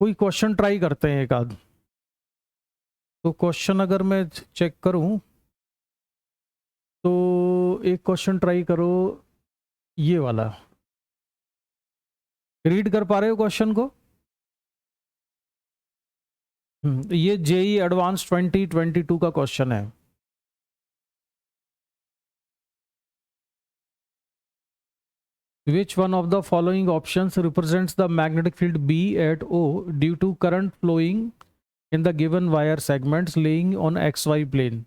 कोई question try करते हैं एक आध। तो क्वेश्चन अगर मैं चेक करूं तो एक क्वेश्चन ट्राई करो, ये वाला। रीड कर पा रहे हो क्वेश्चन को? ये जेई एडवांस 2022 का क्वेश्चन है। Which one of the following options represents the magnetic field B at O due to current flowing in the given wire segments laying on XY plane?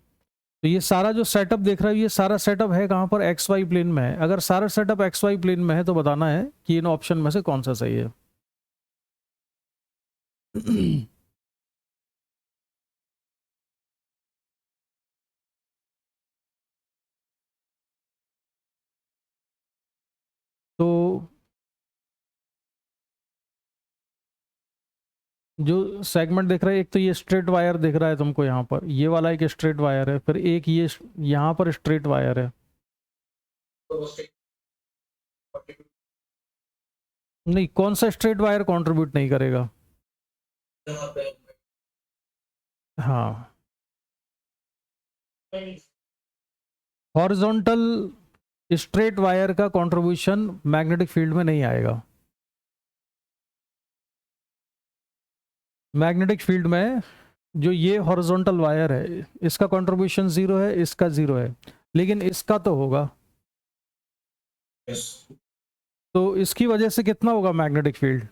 तो ये सारा जो सेटअप देख रहा है, ये सारा सेटअप है कहाँ पर? XY प्लेन में है। अगर सारा सेटअप XY प्लेन में है तो बताना है कि इन ऑप्शन में से कौन सा सही है। तो जो सेगमेंट दिख रहा है, एक तो ये स्ट्रेट वायर दिख रहा है तुमको यहाँ पर, ये वाला एक स्ट्रेट वायर है, फिर एक ये यहाँ पर स्ट्रेट वायर है। नहीं, कौन सा स्ट्रेट वायर कंट्रीब्यूट नहीं करेगा? हाँ, हॉरिजॉन्टल स्ट्रेट वायर का कंट्रीब्यूशन मैग्नेटिक फील्ड में नहीं आएगा। मैग्नेटिक फील्ड में जो ये हॉरिजॉन्टल वायर है, इसका कंट्रीब्यूशन 0 है, इसका 0 है, लेकिन इसका तो होगा। तो इसकी वजह से कितना होगा मैग्नेटिक फील्ड?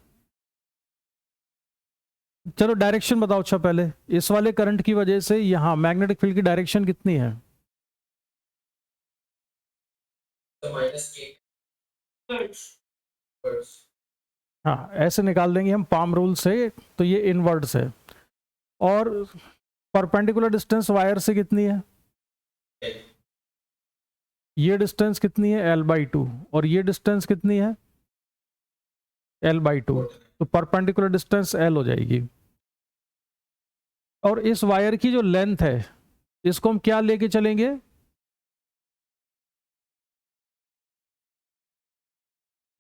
चलो डायरेक्शन बताओ। अच्छा, पहले इस वाले करंट की वजह से यहाँ मैग्नेटिक फील्ड की डायरेक्शन कितनी है? हाँ, ऐसे निकाल देंगे हम पाम रूल से। तो ये इनवर्ड्स है। और परपेंडिकुलर डिस्टेंस वायर से कितनी है? ये डिस्टेंस कितनी है? L/2। और ये डिस्टेंस कितनी है? L/2। तो परपेंडिकुलर डिस्टेंस L हो जाएगी। और इस वायर की जो लेंथ है, इसको हम क्या लेके चलेंगे?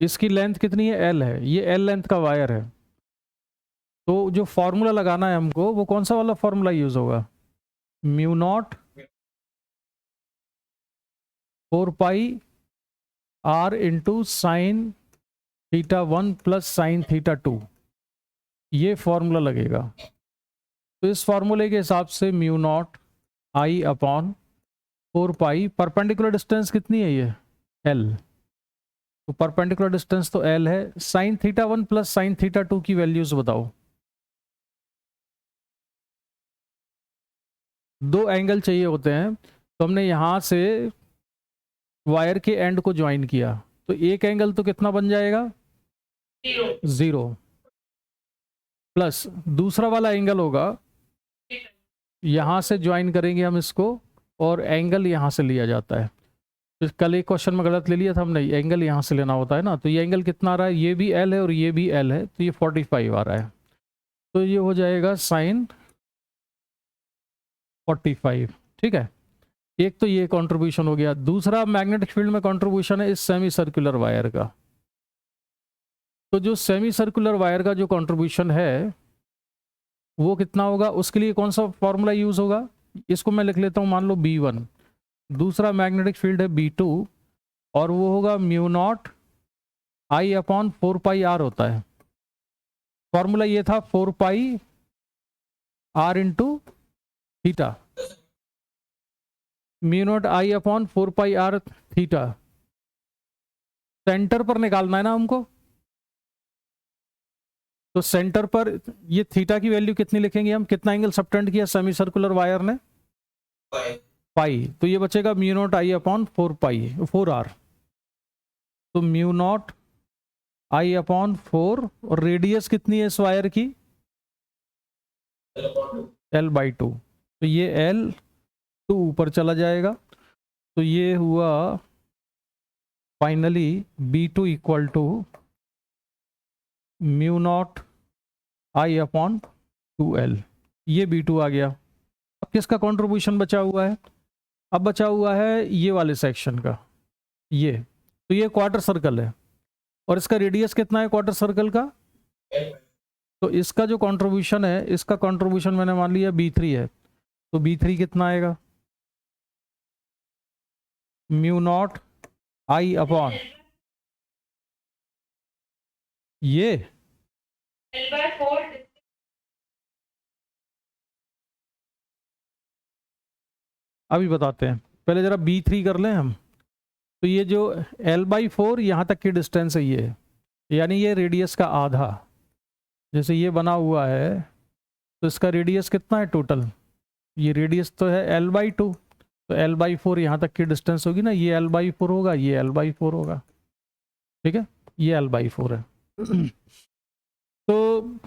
इसकी लेंथ कितनी है? L है। ये L लेंथ का वायर है। तो जो फॉर्मूला लगाना है हमको, वो कौन सा वाला फॉर्मूला यूज होगा? Mu nought 4πr into sine θ1 plus sine θ2, ये फॉर्मूला लगेगा। तो इस फॉर्मूले के हिसाब से mu nought I upon 4π, perpendicular distance कितनी है ये? L। तो परपेंडिकुलर डिस्टेंस तो L है। साइन θ1 प्लस साइन θ2 की वैल्यूज बताओ। दो एंगल चाहिए होते हैं, तो हमने यहां से वायर के एंड को ज्वाइन किया, तो एक एंगल तो कितना बन जाएगा? 0 प्लस दूसरा वाला एंगल होगा, यहां से ज्वाइन करेंगे हम इसको, और एंगल यहां से लिया जाता है। तो कल एक क्वेश्चन में गलत ले लिया था हमने, एंगल यहां से लेना होता है ना। तो ये एंगल कितना आ रहा है? ये भी L है और ये भी L है, तो ये 45 आ रहा है। तो ये हो जाएगा साइन 45। ठीक है, एक तो ये कंट्रीब्यूशन हो गया। दूसरा मैग्नेटिक फील्ड में कंट्रीब्यूशन है इस सेमी सर्कुलर वायर का। तो जो सेमी सर्कुलर वायर का जो कंट्रीब्यूशन है वो कितना होगा? उसके लिए कौन सा फॉर्मूला यूज होगा? इसको मैं लिख लेता हूं, मान लो B1। दूसरा मैग्नेटिक फील्ड है B2, और वो होगा mu nought I upon 4πr होता है। फॉर्मूला ये था 4πr into theta, mu nought I upon 4πr theta. Centre पर निकालना है ना हमको, तो सेंटर पर ये थीटा की वैल्यू कितनी लिखेंगे हम? कितना एंगल सबटेंड किया सेमी सर्कुलर वायर ने? पाई। तो ये बचेगा mu nought I upon 4r। तो म्यू नॉट I अपॉन 4, और रेडियस कितनी है इस वायर की? L/2। तो ये L2 ऊपर चला जाएगा। तो ये हुआ finally B2 equal to mu nought I upon 2L। ये B2 आ गया। अब किसका कंट्रीब्यूशन बचा हुआ है? अब बचा हुआ है ये वाले सेक्शन का, ये। तो ये क्वार्टर सर्कल है, और इसका रेडियस कितना है क्वार्टर सर्कल का? तो इसका जो कंट्रीब्यूशन है, इसका कंट्रीब्यूशन मैंने मान लिया B3 है, तो B3 कितना आएगा, म्यू नॉट आई अपॉन ये L/4 अभी बताते हैं, पहले जरा B3 कर लें हम। तो ये जो L/4 यहाँ तक की डिस्टेंस है, ये यानी ये रेडियस का आधा, जैसे ये बना हुआ है तो इसका रेडियस कितना है टोटल, ये रेडियस तो है L/2, तो L/4 यहाँ तक की डिस्टेंस होगी ना, ये L/4 होगा, ये L/4 होगा, ठीक है, ये L/4 है। तो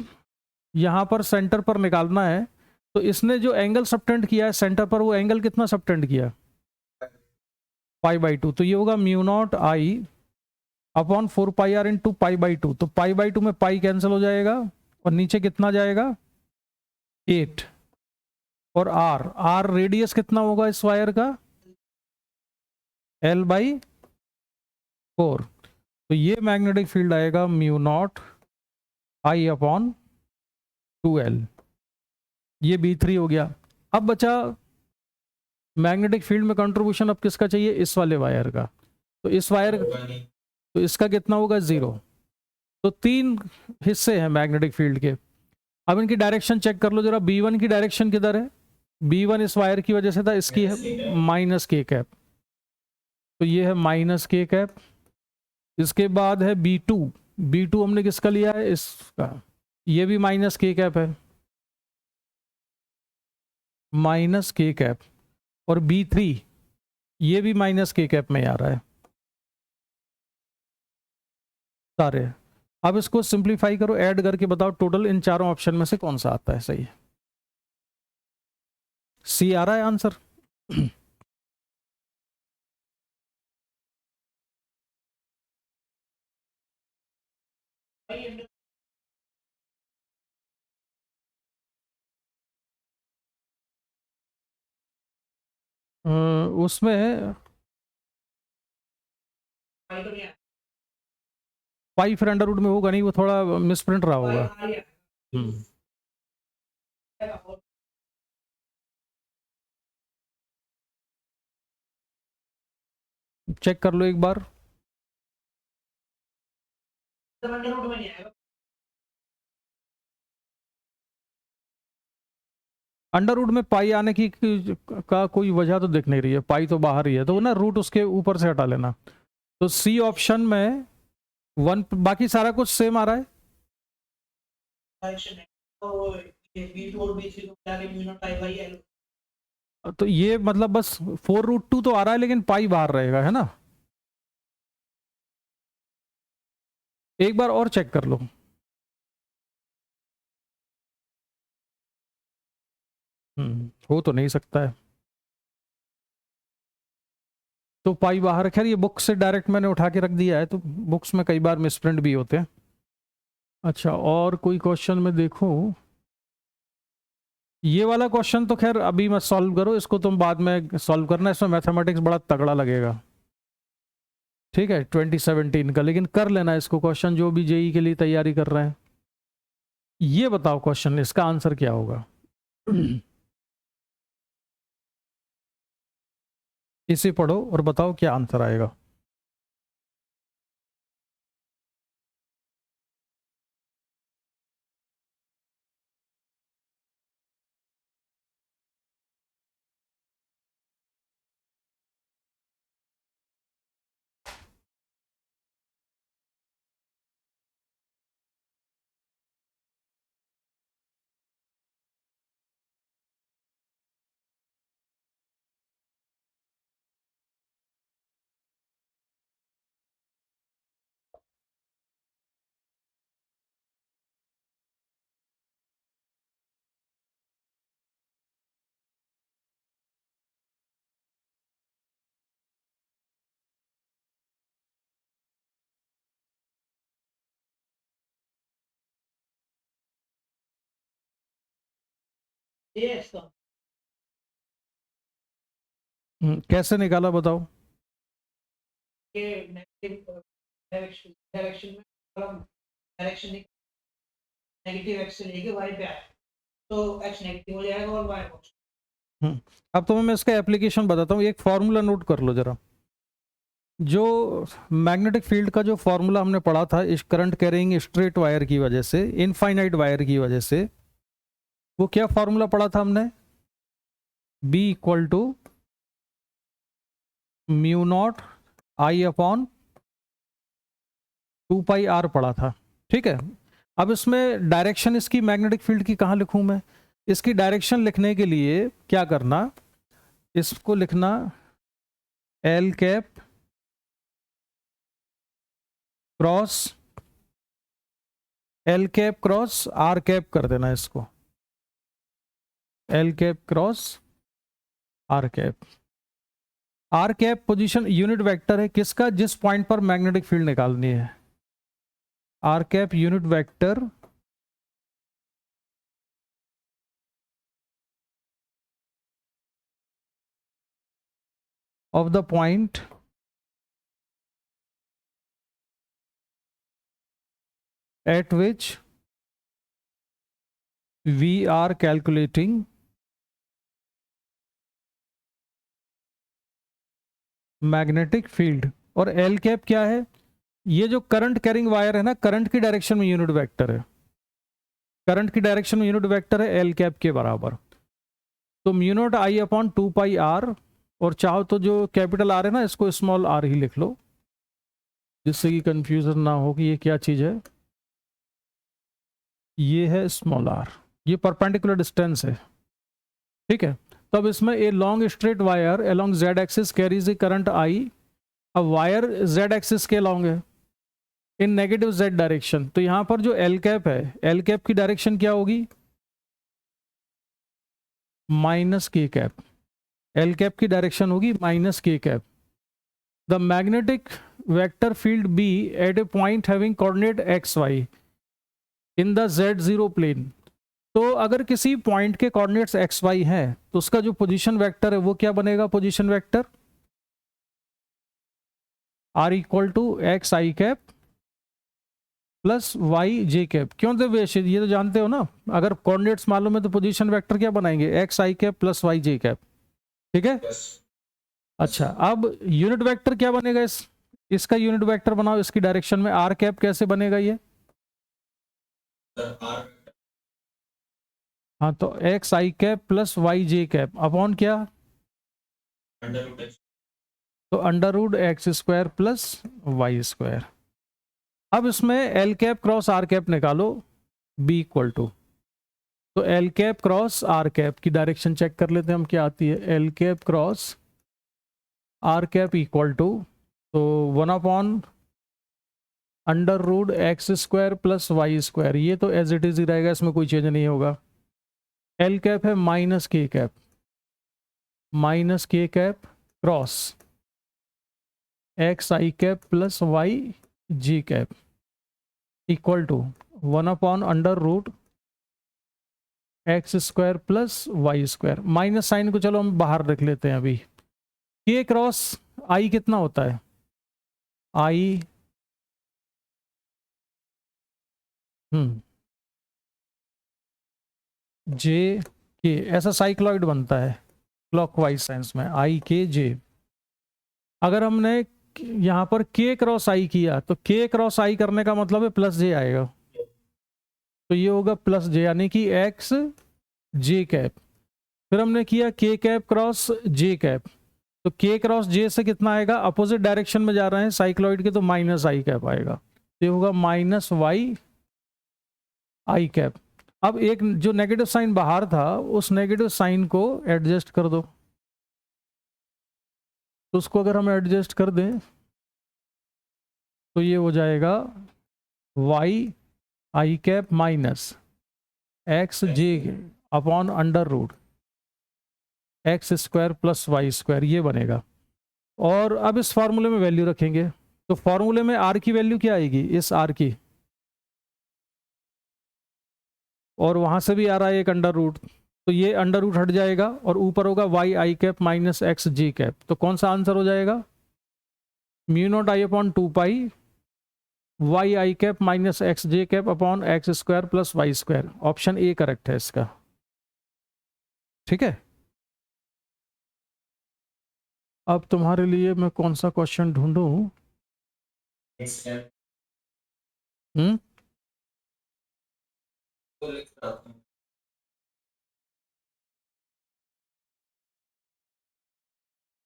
यहाँ पर सेंटर पर निकालना है, तो इसने जो एंगल सबटेंड किया है सेंटर पर, वो एंगल कितना सबटेंड किया, π/2, तो ये होगा म्यू नॉट आई अपॉन 4πr इंटू π/2, तो π/2 में पाई कैंसिल हो जाएगा और नीचे कितना जाएगा 8, और r रेडियस कितना होगा इस वायर का L/4, तो ये मैग्नेटिक फील्ड आएगा म्यू नॉट आई अपॉन 2L, ये B3 हो गया। अब बचा मैग्नेटिक फील्ड में कंट्रीब्यूशन अब किसका चाहिए, इस वाले वायर का, तो इस वायर, तो इसका कितना होगा 0, तो 3 हिस्से हैं मैग्नेटिक फील्ड के। अब इनकी डायरेक्शन चेक कर लो जरा, B1 की डायरेक्शन किधर है, B1 इस वायर की वजह से था, इसकी है -k, तो ये है -k, इसके बाद है B2 हमने किसका लिया है, इसका, ये भी -k है, -k, और B3 ये भी -k में आ रहा है सारे। अब इसको सिंप्लीफाई करो, ऐड करके बताओ टोटल इन चारों ऑप्शन में से कौन सा आता है सही, सी आ रहा है आंसर। उसमें पाई फिर अंडर रूट में होगा नहीं, वो थोड़ा मिसप्रिंट रहा होगा। चेक कर लो एक बार, अंडर रूट में पाई आने की का कोई वजह तो दिख नहीं रही है, पाई तो बाहर ही है, तो ना रूट उसके ऊपर से हटा लेना। तो सी ऑप्शन में 1, बाकी सारा कुछ सेम आ रहा है, तो ये मतलब बस 4√2 तो आ रहा है, लेकिन पाई बाहर रहेगा, है ना। एक बार और चेक कर लो, हो तो नहीं सकता है, तो पाई बाहर, खैर ये बुक से डायरेक्ट मैंने उठा के रख दिया है, तो बुक्स में कई बार मिसप्रिंट भी होते हैं। अच्छा, और कोई क्वेश्चन में देखूं, ये वाला क्वेश्चन तो खैर अभी मत सॉल्व करो, इसको तुम बाद में सॉल्व करना, इसमें मैथमेटिक्स बड़ा तगड़ा लगेगा, ठीक है, 2017 का, लेकिन कर लेना इसको क्वेश्चन, जो भी जेई के लिए तैयारी कर रहे हैं। ये बताओ क्वेश्चन, इसका आंसर क्या होगा, इसे पढ़ो और बताओ क्या आंसर आएगा। कैसे निकाला बताओ, डायरेक्शन में डायरेक्शन नेगेटिव एक्स से लेके वाई पे आए तो एक्स नेगेटिव हो जाएगा और वाई पॉजिटिव। अब तो मैं इसका एप्लीकेशन बताता हूँ, एक फॉर्मूला नोट कर लो जरा। जो मैग्नेटिक फील्ड का जो फॉर्मूला हमने पढ़ा था इस करंट कैरिंग स्ट्रेट वायर की वजह से, इनफाइनाइट वायर की वजह से, वो क्या फॉर्मूला पढ़ा था हमने? B equal to mu nought I upon 2πr पढ़ा था, ठीक है। अब इसमें डायरेक्शन इसकी मैग्नेटिक फील्ड की कहाँ लिखूं मैं? इसकी डायरेक्शन लिखने के लिए क्या करना, इसको लिखना L cap cross L cap cross R cap कर देना इसको, L cap cross R cap. R cap position unit vector है किसका? जिस पॉइंट पर मैग्नेटिक फील्ड निकालनी है। R cap unit vector of the point at which we are calculating magnetic field. और एल कैप क्या है? ये जो करंट कैरिंग वायर है ना, करंट की डायरेक्शन में यूनिट वेक्टर है, करंट की डायरेक्शन में यूनिट वेक्टर है एल कैप के बराबर। तो म्यू नॉट आई अपॉन 2πr, और चाहो तो जो कैपिटल आर है ना इसको स्मॉल आर ही लिख लो, जिससे कि कंफ्यूजन ना हो कि ये क्या चीज है। ये है स्मॉल आर, ये परपेंडिकुलर डिस्टेंस है, ठीक है। तब इसमें a long straight wire along Z axis carries a current I. अब वायर जेड एक्सिस के अलोंग है इन नेगेटिव जेड डायरेक्शन, तो यहां पर जो एल कैप है, एल कैप की डायरेक्शन क्या होगी? Minus K cap. L cap की डायरेक्शन होगी minus K cap. The magnetic vector field B at a point having coordinate x Y in the z0 plane. तो अगर किसी पॉइंट के कोऑर्डिनेट्स एक्स वाई हैं तो उसका जो पोजीशन वेक्टर है वो क्या बनेगा? Position vector r equal to X I cap plus Y J cap. क्यों थे वैसे, ये तो जानते हो ना, अगर कोऑर्डिनेट्स मालूम है तो पोजीशन वेक्टर क्या बनाएंगे? X I cap plus Y J cap, ठीक है। अच्छा, अब यूनिट वेक्टर क्या बनेगा? इसका यूनिट वेक्टर बनाओ इसकी डायरेक्शन में, आर कैप कैसे बनेगा ये? हाँ, तो X I cap plus Y J cap upon क्या? तो under root x square plus Y square. अब इसमें L cap cross R cap निकालो, बी इक्वल टू, तो L cap cross R cap की डायरेक्शन चेक कर लेते हैं हम क्या आती है। L cap cross R cap equal to, तो 1 under root x square plus Y square, ये तो एज इट इज ही रहेगा, इसमें कोई चेंज नहीं होगा। एल कैप है minus K cap, minus K cap cross X I cap plus Y G cap equal to 1 under root x square plus Y square. Minus sign को चलो हम बाहर रख लेते हैं अभी। के क्रॉस आई कितना होता है? आई जे के, ऐसा साइक्लॉइड बनता है क्लॉकवाइज सेंस में, आई के जे। अगर हमने यहाँ पर के क्रॉस आई किया तो के क्रॉस आई करने का मतलब है प्लस जे आएगा, तो ये होगा प्लस जे, यानी कि एक्स जे कैप। फिर हमने किया के कैप क्रॉस जे कैप, तो के क्रॉस जे से कितना आएगा? अपोजिट डायरेक्शन में जा रहे हैं साइक्लॉइड के, तो माइनस आई कैप आएगा, तो ये होगा माइनस वाई आई कैप। अब एक जो नेगेटिव साइन बाहर था उस नेगेटिव साइन को एडजस्ट कर दो, तो उसको अगर हम एडजस्ट कर दें तो ये हो जाएगा y i cap minus x j upon under root x square plus Y square, ये बनेगा। और अब इस फार्मूले में वैल्यू रखेंगे, तो फार्मूले में आर की वैल्यू क्या आएगी? इस आर की, और वहां से भी आ रहा है एक अंडर रूट, तो ये अंडर रूट हट जाएगा और ऊपर होगा y i cap minus x j cap. तो कौन सा आंसर हो जाएगा? Mu nought I upon 2π y i cap minus x j cap upon x square plus Y square. Option A correct है इसका। ठीक है, अब तुम्हारे लिए मैं कौन सा क्वेश्चन ढूंढूं? हम्म,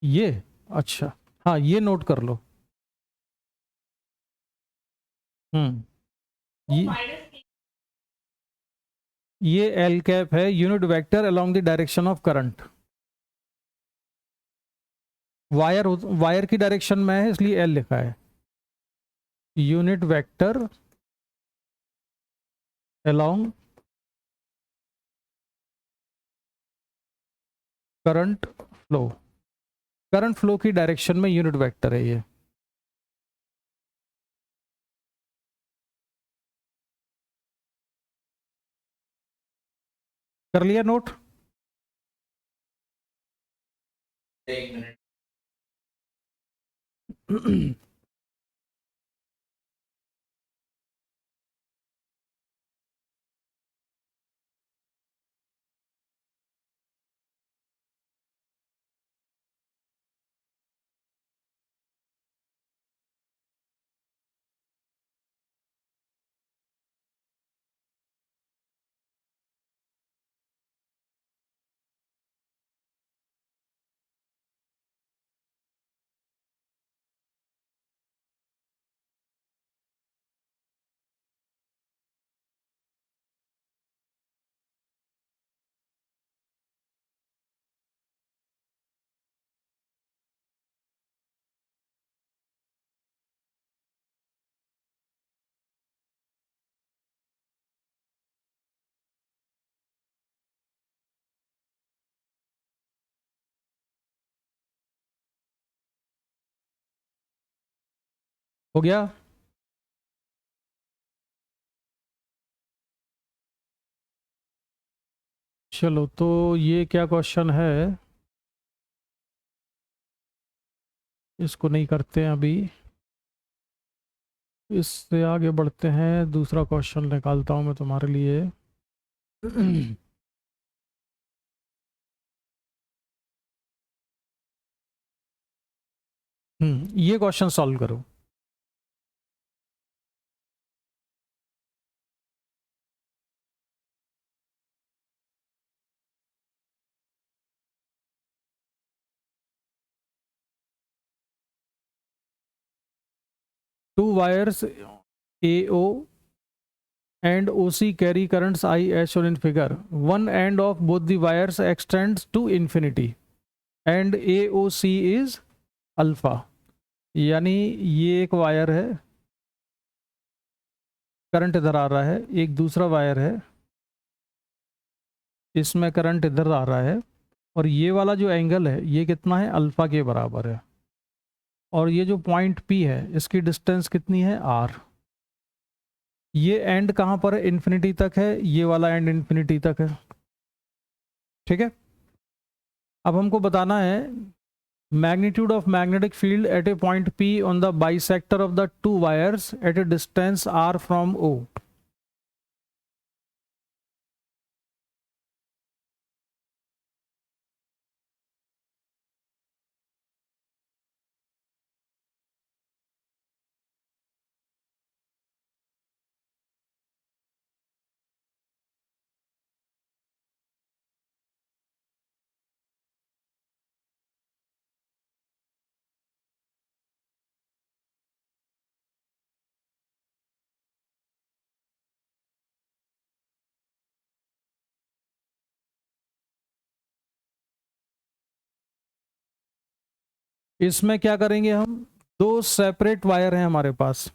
ये अच्छा, हाँ ये नोट कर लो। हम्म, ये एल कैप है, unit vector along the direction of current. Wire wire की डायरेक्शन में है इसलिए एल लिखा है। Unit vector along current flow, current flow की डायरेक्शन में यूनिट वेक्टर है ये। कर लिया नोट? एक मिनट। हो गया? चलो तो ये क्या क्वेश्चन है, इसको नहीं करते हैं अभी, इससे आगे बढ़ते हैं। दूसरा क्वेश्चन निकालता हूं मैं तुम्हारे लिए। ये क्वेश्चन सॉल्व करो। To wires AO and OC carry currents I as shown in figure. One end of both the wires extends to infinity and AOC is alpha. यानी ये एक वायर है, करंट इधर आ रहा है, एक दूसरा वायर है, इसमें करंट इधर आ रहा है, और ये वाला जो एंगल है ये कितना है, अल्फा के बराबर है। और ये जो पॉइंट P है इसकी डिस्टेंस कितनी है, R। ये एंड कहाँ पर है, इन्फिनिटी तक है, ये वाला एंड इन्फिनिटी तक है। ठीक है, अब हमको बताना है magnitude of magnetic field at a point P on the bisector of the two wires at a distance R from O। इसमें क्या करेंगे हम, दो सेपरेट वायर हैं हमारे पास,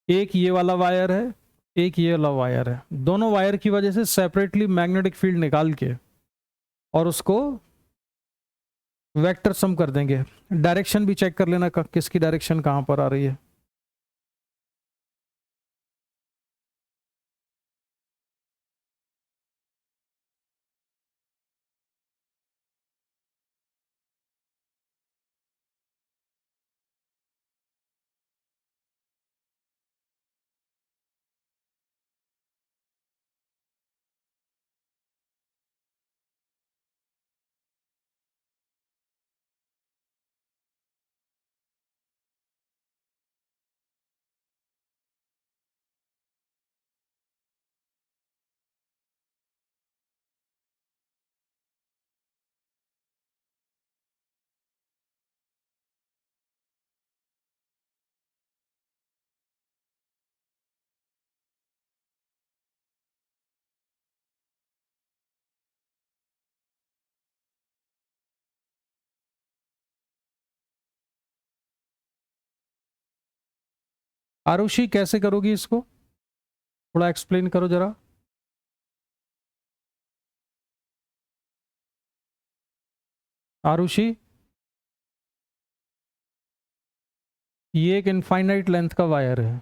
एक ये वाला वायर है, एक ये वाला वायर है। दोनों वायर की वजह से सेपरेटली मैग्नेटिक फील्ड निकाल के और उसको वेक्टर सम कर देंगे। डायरेक्शन भी चेक कर लेना किसकी डायरेक्शन कहाँ पर आ रही है। आरुषि कैसे करोगी इसको, थोड़ा एक्सप्लेन करो जरा। आरुषि, ये एक इनफाइनाइट लेंथ का वायर है,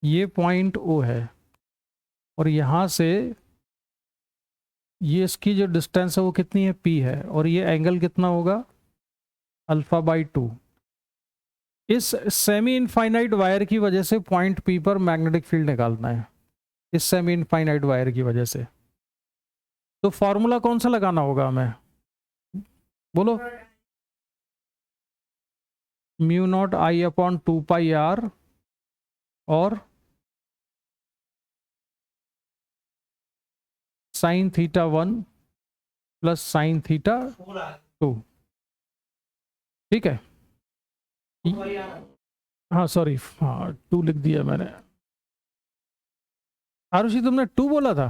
ये पॉइंट ओ है, और यहाँ से ये इसकी जो डिस्टेंस है वो कितनी है, पी है, और ये एंगल कितना होगा, अल्फा बाई 2। इस सेमी इनफाइनाइट वायर की वजह से पॉइंट पी पर मैग्नेटिक फील्ड निकालना है, इस सेमी इनफाइनाइट वायर की वजह से। तो फॉर्मूला कौन सा लगाना होगा हमें, बोलो। Mu nought I upon 2 pi are और sine theta 1 plus sine theta 2, ठीक है। हाँ सॉरी, हाँ 2 लिख दिया मैंने। आरुषि तुमने 2 बोला था।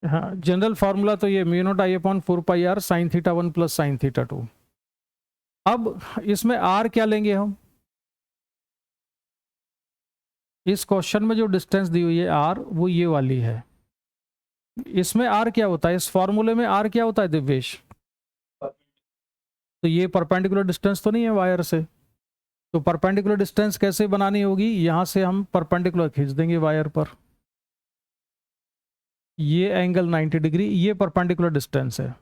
हाँ, जनरल फार्मूला तो ये mu nought I upon 4 pi are sine theta 1 plus sine theta 2। अब इसमें आर क्या लेंगे हम, इस क्वेश्चन में जो डिस्टेंस दी हुई है आर, वो ये वाली है। इसमें आर क्या होता है, इस फॉर्मूले में आर क्या होता है दिव्येश, तो ये परपेंडिकुलर डिस्टेंस तो नहीं है वायर से, तो परपेंडिकुलर डिस्टेंस कैसे बनानी होगी, यहां से हम परपेंडिकुलर खींच देंगे वायर पर, ये एंगल 90 डिग्री, ये परपेंडिकुलर डिस्टेंस है।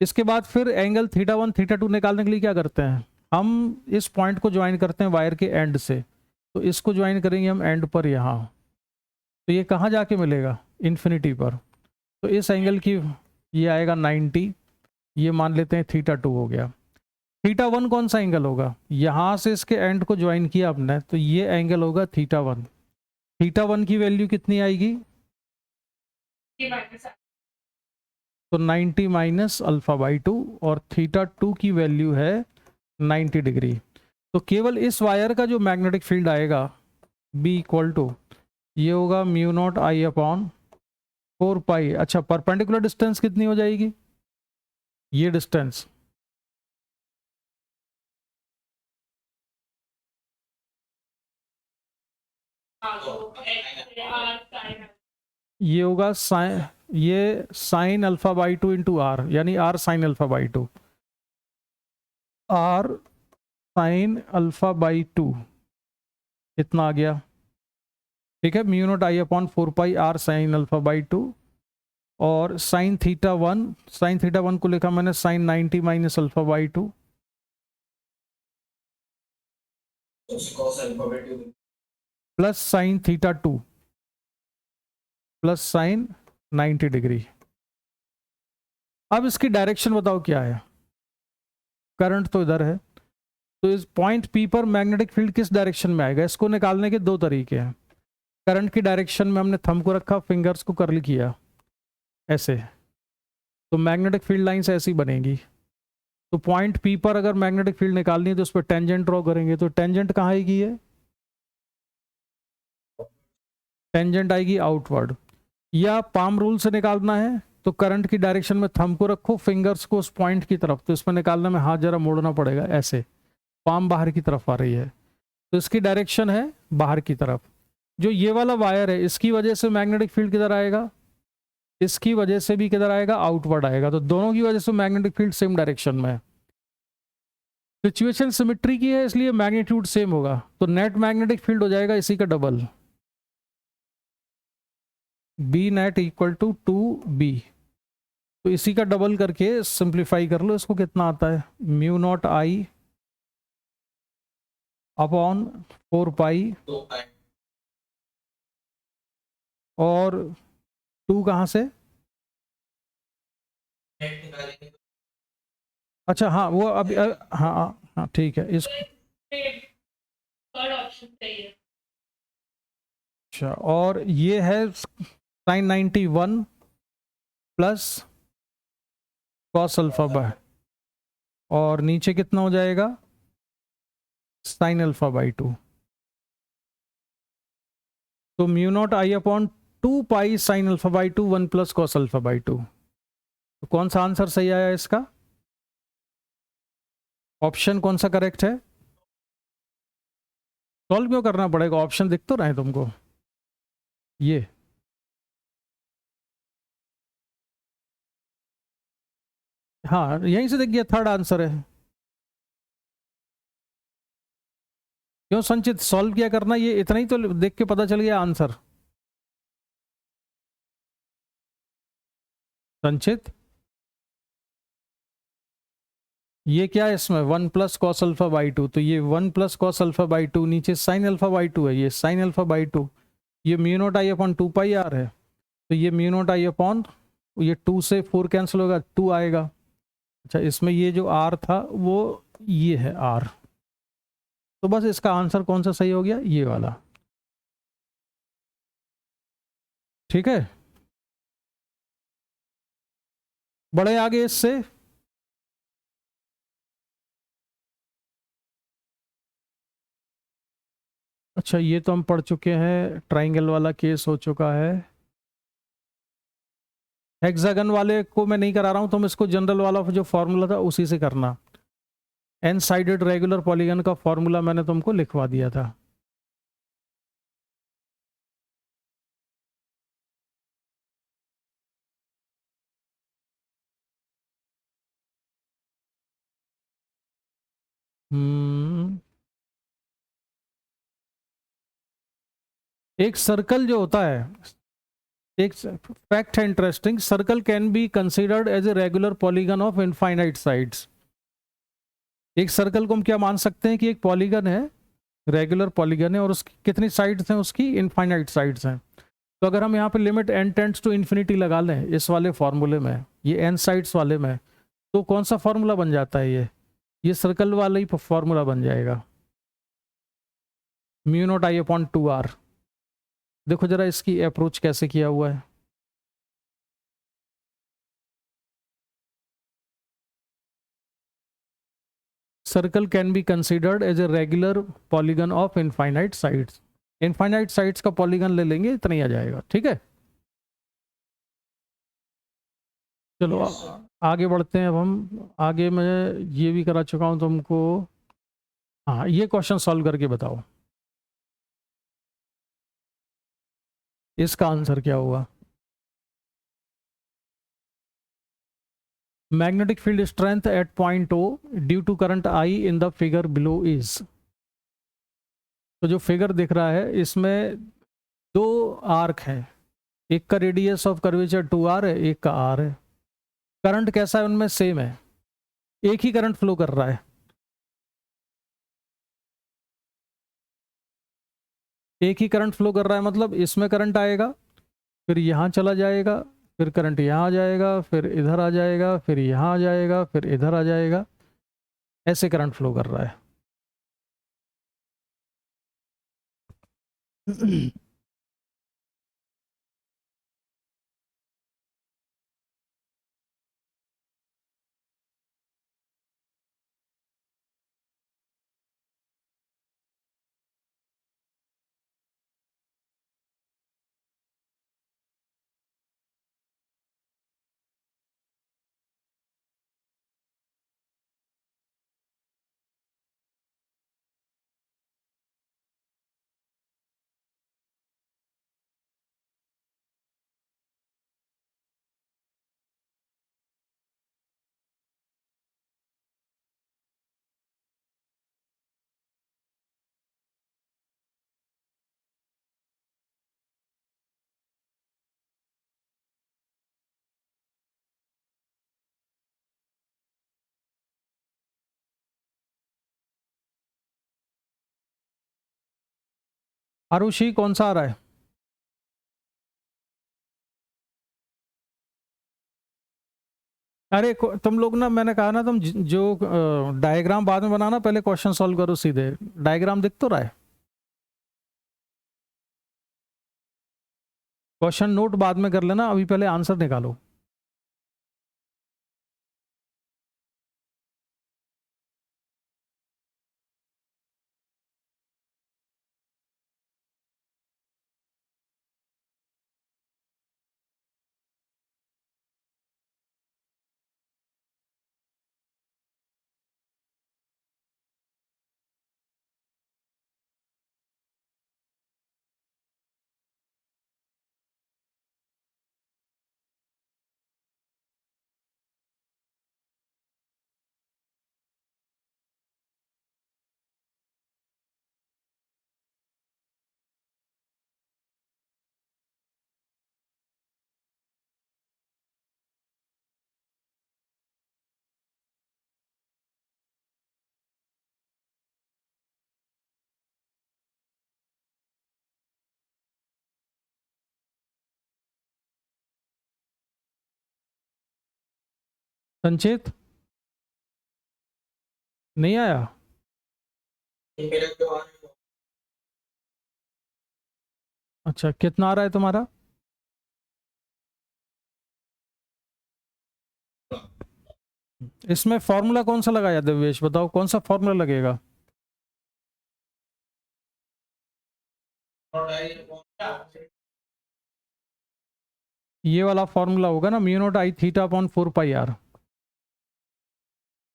इसके बाद फिर एंगल थीटा 1 थीटा 2 निकालने के लिए क्या करते हैं, हम इस पॉइंट को ज्वाइन करते हैं वायर के एंड से, तो इसको ज्वाइन करेंगे हम एंड पर यहाँ, तो ये कहाँ जाके मिलेगा, इन्फिनिटी पर। तो इस एंगल की ये आएगा 90, ये मान लेते हैं थीटा 2 हो गया। थीटा 1 कौन सा एंगल होगा, यहाँ से इसके एंड को ज्वाइन किया आपने, तो ये एंगल होगा थीटा 1। थीटा 1 की वैल्यू कितनी आएगी, तो 90 माइनस अल्फा बाई 2, और थीटा 2 की वैल्यू है 90 डिग्री। तो केवल इस वायर का जो मैग्नेटिक फील्ड आएगा बी इक्वल टू ये होगा म्यू नॉट आई अपॉन 4 पाई। अच्छा, परपेंडिकुलर डिस्टेंस कितनी हो जाएगी, ये डिस्टेंस, ये होगा साइन, ये sine alpha by 2 into r, यानी r sine alpha by 2, r sine alpha by 2 इतना आ गया, ठीक है। Mu nought I upon 4 pi are sine alpha by 2, और साइन थीटा 1 को लिखा मैंने sine 90 minus alpha by 2 plus sine theta 2 plus sine 90 degree. अब इसकी डायरेक्शन बताओ क्या है, करंट तो इधर है, तो इस पॉइंट पी पर मैग्नेटिक फील्ड किस डायरेक्शन में आएगा, इसको निकालने के दो तरीके हैं। करंट की डायरेक्शन में हमने थंब को रखा, फिंगर्स को कर्ल किया ऐसे, तो मैग्नेटिक फील्ड लाइंस ऐसी बनेगी। तो पॉइंट पी पर अगर मैग्नेटिक फील्ड निकालनी है तो उस पर टेंजेंट ड्रॉ करेंगे, तो टेंजेंट कहाँ आएगी, ये टेंजेंट आएगी आउटवर्ड। या पाम रूल से निकालना है तो करंट की डायरेक्शन में थंब को रखो, फिंगर्स को उस पॉइंट की तरफ, तो इसमें निकालने में हाथ जरा मोड़ना पड़ेगा ऐसे, पाम बाहर की तरफ आ रही है, तो इसकी डायरेक्शन है बाहर की तरफ। जो ये वाला वायर है इसकी वजह से मैग्नेटिक फील्ड किधर आएगा, इसकी वजह से भी किधर आएगा, आउटवर्ड आएगा, तो दोनों की वजह से मैग्नेटिक फील्ड सेम डायरेक्शन में है। सिचुएशन सिमेट्री की है इसलिए मैग्नीट्यूड सेम होगा, तो नेट मैग्नेटिक फील्ड हो जाएगा इसी का double, B net equal to 2b। तो इसी का डबल करके सिंप्लीफाई कर लो, इसको कितना आता है, म्यू नॉट आई अपॉन 4 पाई, और 2 कहाँ से, अच्छा हाँ वो अभी हाँ हाँ ठीक है, इस अच्छा, और ये है sine 91 plus cos alpha by, और नीचे कितना हो जाएगा, साइन अल्फा बाई 2। तो mu nought I upon 2 pi sine alpha by 2 1 plus cos alpha by 2। तो कौन सा आंसर सही आया इसका, ऑप्शन कौन सा करेक्ट है? सॉल्व क्यों करना पड़ेगा, ऑप्शन दिख तो रहे तुमको ये। हाँ यहीं से दिख गया, थर्ड आंसर है। क्यों संचित, सॉल्व किया करना, ये इतना ही तो देख के पता चल गया आंसर। संचित ये क्या है इसमें, 1 + cos α/2, तो ये 1 + cos α/2 नीचे sin α/2 है, ये sin α/2, ये μ0I/2πr है, तो ये μ0I/, ये 2 से 4 कैंसिल होगा, 2 आएगा। अच्छा इसमें ये जो r था वो ये है r, तो बस इसका आंसर कौन सा सही हो गया, ये वाला। ठीक है, बड़े आगे इससे। अच्छा ये तो हम पढ़ चुके हैं, ट्राइंगल वाला केस हो चुका है। हेक्सागन वाले को मैं नहीं करा रहा हूं, तुम इसको जनरल वाला जो फॉर्मूला था उसी से करना। एन साइडेड रेगुलर पॉलीगन का फॉर्मूला मैंने तुमको लिखवा दिया था। एक सर्कल जो होता है, एक फैक्ट है interesting, circle can be considered as a regular polygon of infinite sides. एक सर्कल को हम क्या मान सकते हैं कि एक पॉलीगन है, रेगुलर पॉलीगन है, और उसकी कितनी साइड्स हैं, उसकी इनफाइनाइट साइड्स हैं। तो अगर हम यहाँ पे limit n tends to infinity लगा लें इस वाले फॉर्मूले में, ये n साइड्स वाले में, तो कौन सा फॉर्मूला बन जाता है, ये सर्कल वाला ही फॉर्मूला बन जाएगा, μ0I/2r। देखो जरा इसकी अप्रोच कैसे किया हुआ है। Circle can be considered as a regular polygon of infinite sides. Infinite sides का पॉलीगन ले लेंगे, इतना ही आ जाएगा। ठीक है, चलो आगे बढ़ते हैं अब हम। आगे मैं ये भी करा चुका हूं तुमको। हाँ ये क्वेश्चन सॉल्व करके बताओ, इसका आंसर क्या होगा। Magnetic field strength at point O due to current I in the figure below is. तो जो फिगर दिख रहा है इसमें दो आर्क हैं, एक का रेडियस ऑफ कर्वेचर 2r है, एक का r है। करंट कैसा है उनमें, सेम है, एक ही करंट फ्लो कर रहा है। एक ही करंट फ्लो कर रहा है मतलब इसमें करंट आएगा, फिर यहाँ चला जाएगा, फिर करंट यहाँ आ जाएगा, फिर इधर आ जाएगा, फिर यहाँ आ जाएगा, फिर इधर आ जाएगा, ऐसे करंट फ्लो कर रहा है। आरुषि कौन सा आ रहा है? अरे तुम लोग ना, मैंने कहा ना, तुम जो डायग्राम बाद में बनाना, पहले क्वेश्चन सॉल्व करो सीधे। डायग्राम दिख तो रहा है, क्वेश्चन नोट बाद में कर लेना, अभी पहले आंसर निकालो। संचित नहीं आया? मेरा जो आ रहा है अच्छा, कितना आ रहा है तुम्हारा? इसमें फॉर्मूला कौन सा लगाया देवेश, बताओ कौन सा फॉर्मूला लगेगा? ये वाला फॉर्मूला होगा ना, म्यू नॉट आई थीटा अपॉन 4 पाई आर।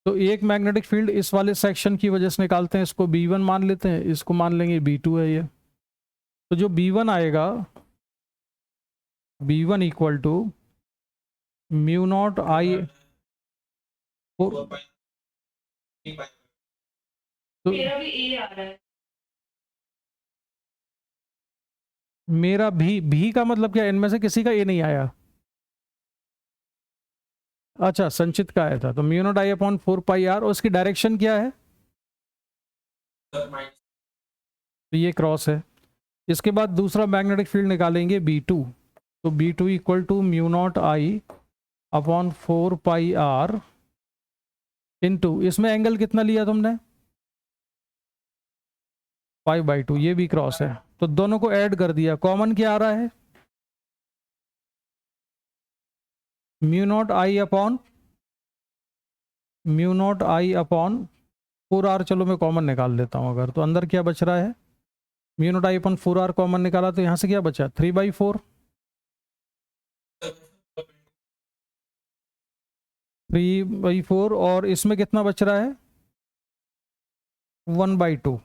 तो एक मैग्नेटिक फील्ड इस वाले सेक्शन की वजह से निकालते हैं, इसको B1 मान लेते हैं, इसको मान लेंगे B2 है ये। तो जो B1 आएगा, B1 equal to mu nought i. तो मेरा भी ए आ रहा है। मेरा भी का मतलब क्या, इनमें से किसी का ए नहीं आया? अच्छा, संचित का आया था। तो mu nought I upon 4 pi are, और उसकी डायरेक्शन क्या है? तो ये क्रॉस है। इसके बाद दूसरा मैग्नेटिक फील्ड निकालेंगे B2। तो B2 equal to mu nought I upon 4 pi R into, इसमें एंगल कितना लिया तुमने? π/2। ये भी क्रॉस है, तो दोनों को ऐड कर दिया। कॉमन क्या आ रहा है? म्यू नॉट आई अपॉन 4 आर। चलो मैं कॉमन निकाल लेता हूं अगर, तो अंदर क्या बच रहा है? म्यू नॉट आई अपॉन 4 आर कॉमन निकाला, तो यहां से क्या बचा? 3/4। 3/4, और इसमें कितना बच रहा है? 1/2।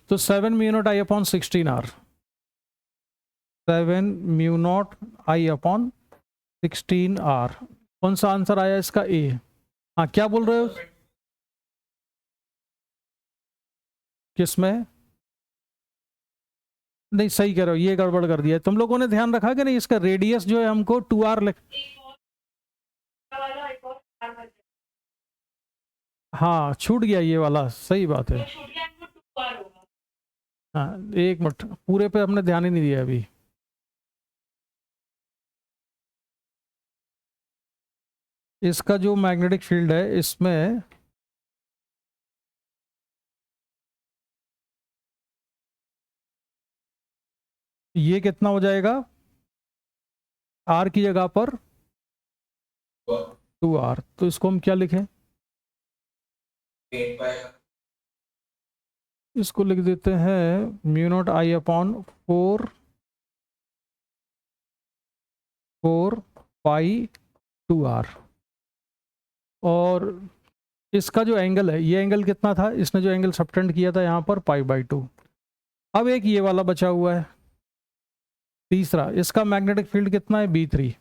तो 7 म्यू नॉट आई अपॉन 16 आर। 7 म्यू नॉट आई अपॉन 16 आर। कौन सा आंसर आया इसका? ए। हाँ, क्या बोल रहे हो? किसमें? नहीं, सही कह रहे हो, ये गड़बड़ कर दिया तुम लोगों ने। ध्यान रखा कि नहीं? इसका रेडियस जो है हमको 2r लिख। हाँ, छूट गया ये वाला, सही बात है। हाँ, एक मिनट, पूरे पे हमने ध्यान ही नहीं दिया अभी। इसका जो मैग्नेटिक फील्ड है, इसमें ये कितना हो जाएगा? आर की जगह पर 2r। तो इसको हम क्या लिखें? इसको लिख देते हैं म्यू नॉट आई अपॉन 4 पाई 2r। और इसका जो एंगल है, ये एंगल कितना था? इसने जो एंगल सबटेंड किया था यहाँ पर, π/2। अब एक ये वाला बचा हुआ है तीसरा, इसका मैग्नेटिक फील्ड कितना है? B3।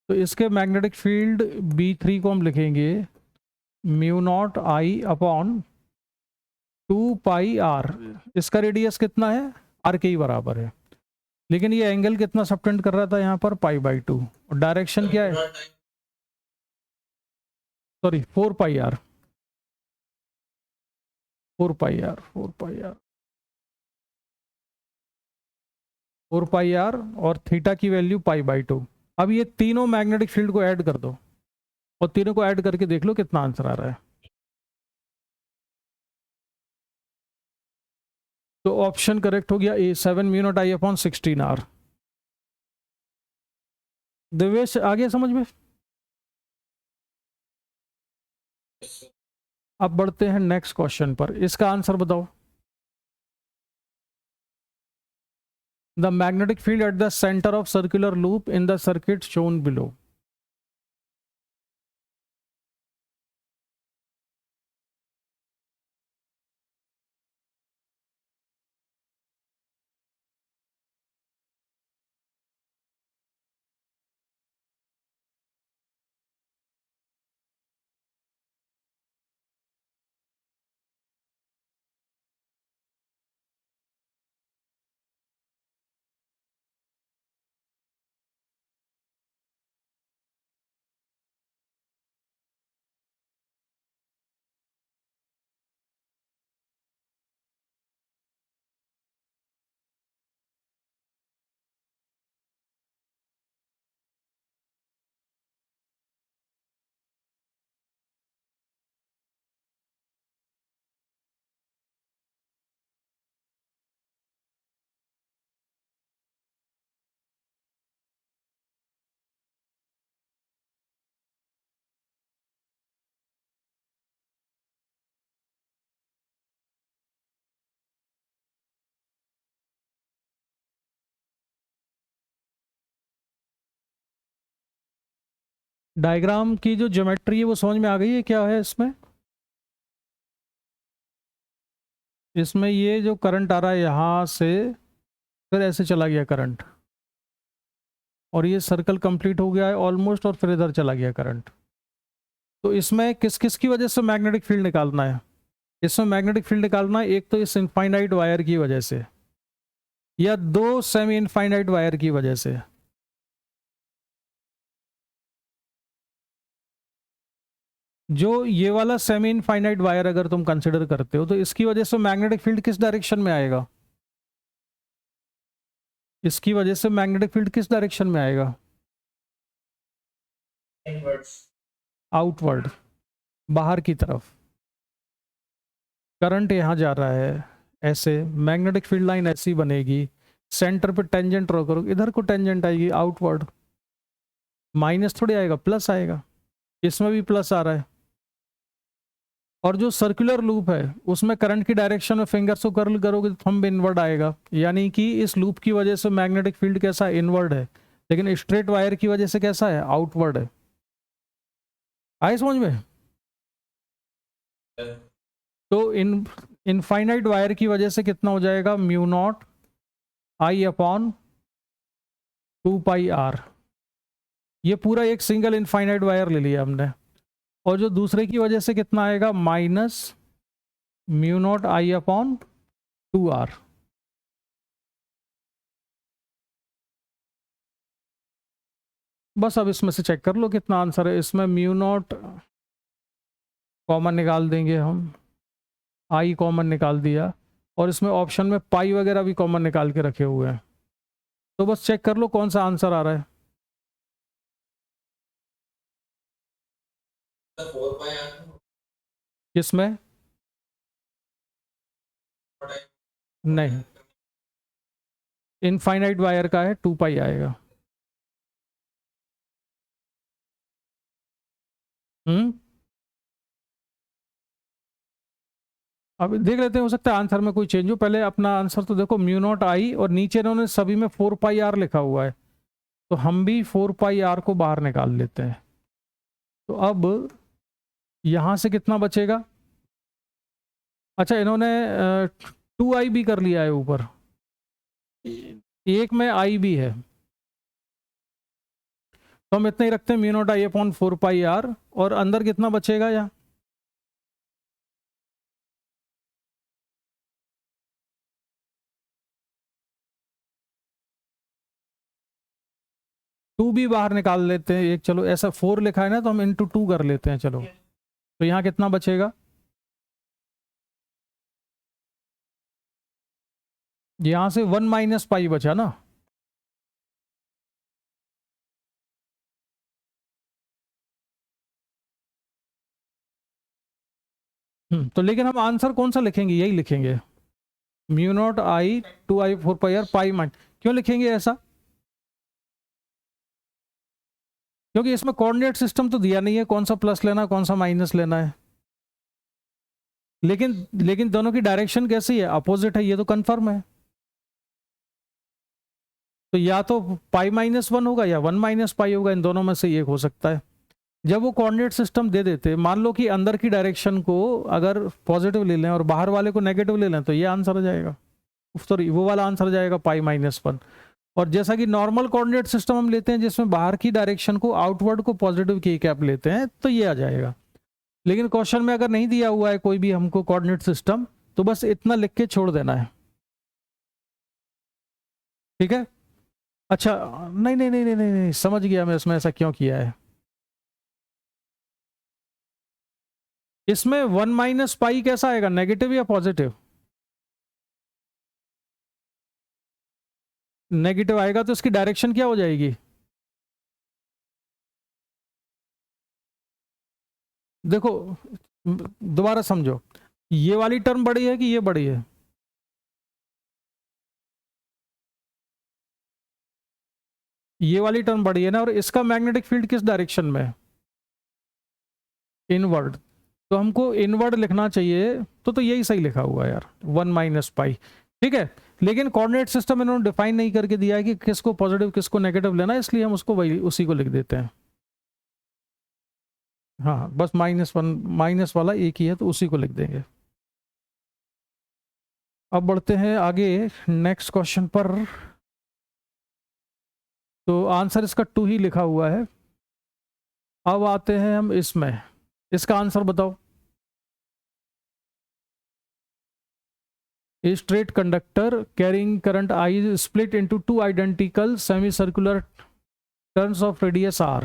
तो इसके मैग्नेटिक फील्ड B3 को हम लिखेंगे म्यू नॉट आई अपॉन 2 पाई आर। इसका रेडियस कितना है? आर के ही बराबर है। लेकिन ये एंगल कितना सबटेंड कर रहा था यहाँ पर? π/2। और डायरेक्शन क्या है? Sorry, 4 pi R. 4 pi R, 4 pi R, 4 pi are, और थीटा की वैल्यू π/2। अब ये तीनों मैग्नेटिक फील्ड को ऐड कर दो, और तीनों को ऐड करके देख लो कितना आंसर आ रहा है। तो ऑप्शन करेक्ट हो गया A, 7 mu nought I upon 16 r. Devesh, आ गया समझ में? अब बढ़ते हैं नेक्स्ट क्वेश्चन पर, इसका आंसर बताओ। The magnetic field at the centre of circular loop in the circuit shown below. Diagram की जो ज्योमेट्री है वो समझ में आ गई है क्या है इसमें? इसमें ये जो करंट आ रहा है यहाँ से, फिर ऐसे चला गया करंट, और ये सर्कल कंप्लीट हो गया है ऑलमोस्ट, और फिर इधर चला गया करंट। तो इसमें किस किस की वजह से मैग्नेटिक फील्ड निकालना है? इसमें मैग्नेटिक फील्ड निकालना है एक तो इस इनफाइनाइट वायर की वजह से, या दो सेमी इनफाइनाइट वायर की वजह से। जो ये वाला सेमी इनफाइनाइट वायर अगर तुम कंसिडर करते हो, तो इसकी वजह से मैग्नेटिक फील्ड किस डायरेक्शन में आएगा? इसकी वजह से मैग्नेटिक फील्ड किस डायरेक्शन में आएगा? आउटवर्ड, बाहर की तरफ। करंट यहाँ जा रहा है ऐसे, मैग्नेटिक फील्ड लाइन ऐसी बनेगी, सेंटर पे टेंजेंट ड्रॉ करो, इधर को टेंजेंट आएगी आउटवर्ड, माइनस थोड़ी आएगा, प्लस आएगा। इसमें भी प्लस आ रहा है। और जो सर्कुलर लूप है उसमें करंट की डायरेक्शन में फिंगर्स को कर्ल करोगे तो थंब इनवर्ड आएगा, यानी कि इस लूप की वजह से मैग्नेटिक फील्ड कैसा है? इनवर्ड है। लेकिन स्ट्रेट वायर की वजह से कैसा है? आउटवर्ड है। आए समझ में? तो इनफाइनाइट वायर की वजह से कितना हो जाएगा? म्यू नॉट आई अपॉन 2πr। ये पूरा एक सिंगल इनफाइनाइट वायर ले लिया हमने। और जो दूसरे की वजह से कितना आएगा? माइनस म्यू नॉट आई अपॉन 2r। बस अब इसमें से चेक कर लो कितना आंसर है। इसमें म्यू नॉट कॉमन निकाल देंगे हम, आई कॉमन निकाल दिया, और इसमें ऑप्शन में पाई वगैरह भी कॉमन निकाल के रखे हुए हैं। तो बस चेक कर लो कौन सा आंसर आ रहा है। किसमें? नहीं, इनफाइनाइट वायर का है, 2π आएगा। अब देख लेते हैं, हो सकता है आंसर में कोई चेंज हो। पहले अपना आंसर तो देखो, म्यू नॉट आई, और नीचे इन्होंने सभी में 4πr लिखा हुआ है, तो हम भी 4πr को बाहर निकाल लेते हैं। तो अब यहां से कितना बचेगा? अच्छा, इन्होंने 2i भी कर लिया है ऊपर, एक में आई भी है, तो हम इतना ही रखते हैं, म्यू नॉट आई अपॉन 4πr। और अंदर कितना बचेगा? या टू भी बाहर निकाल लेते हैं एक, चलो ऐसा 4 लिखा है ना, तो हम इंटू 2 कर लेते हैं, चलो। तो यहाँ कितना बचेगा? यहाँ से 1 माइनस पाई बचा ना। तो लेकिन हम आंसर कौन सा लिखेंगे? यही लिखेंगे, म्यू नॉट आई 2i 4πr पाई माइन। क्यों लिखेंगे ऐसा? क्योंकि इसमें कोऑर्डिनेट सिस्टम तो दिया नहीं है, कौन सा प्लस लेना कौन सा माइनस लेना है। लेकिन दोनों की डायरेक्शन कैसी है? अपोजिट है, ये तो कंफर्म है। तो या तो पाई -1 होगा या 1 माइनस पाई होगा, इन दोनों में से एक हो सकता है। जब वो कोऑर्डिनेट सिस्टम दे देते, मान लो कि अंदर की डायरेक्शन को अगर पॉजिटिव ले लें और बाहर वाले को नेगेटिव ले लें, तो ये आंसर आ जाएगा, सॉरी वो वाला आंसर आ जाएगा पाई -1। और जैसा कि नॉर्मल कोऑर्डिनेट सिस्टम हम लेते हैं जिसमें बाहर की डायरेक्शन को, आउटवर्ड को पॉजिटिव की कैप लेते हैं, तो ये आ जाएगा। लेकिन क्वेश्चन में अगर नहीं दिया हुआ है कोई भी हमको कोऑर्डिनेट सिस्टम, तो बस इतना लिख के छोड़ देना है, ठीक है। अच्छा, नहीं नहीं नहीं नहीं नहीं, नहीं समझ गया मैं इसमें ऐसा क्यों किया है। इसमें 1 माइनस पाई कैसा आएगा? नेगेटिव या पॉजिटिव? नेगेटिव आएगा तो इसकी डायरेक्शन क्या हो जाएगी? देखो दोबारा समझो, ये वाली टर्म बड़ी है कि ये बड़ी है? ये वाली टर्म बड़ी है ना, और इसका मैग्नेटिक फील्ड किस डायरेक्शन में है? इनवर्ड। तो हमको इनवर्ड लिखना चाहिए, तो यही सही लिखा हुआ है यार, 1 माइनस पाई, ठीक है। लेकिन कोऑर्डिनेट सिस्टम इन्होंने डिफाइन नहीं करके दिया है कि किसको पॉजिटिव किसको नेगेटिव लेना है, इसलिए हम उसको वही उसी को लिख देते हैं। हाँ बस -1 माइनस वाला एक ही है तो उसी को लिख देंगे। अब बढ़ते हैं आगे नेक्स्ट क्वेश्चन पर। तो आंसर इसका 2 ही लिखा हुआ है। अब आते हैं हम इसमें, इसका आंसर बताओ। A straight conductor carrying current I is split into 2 identical semicircular turns of radius r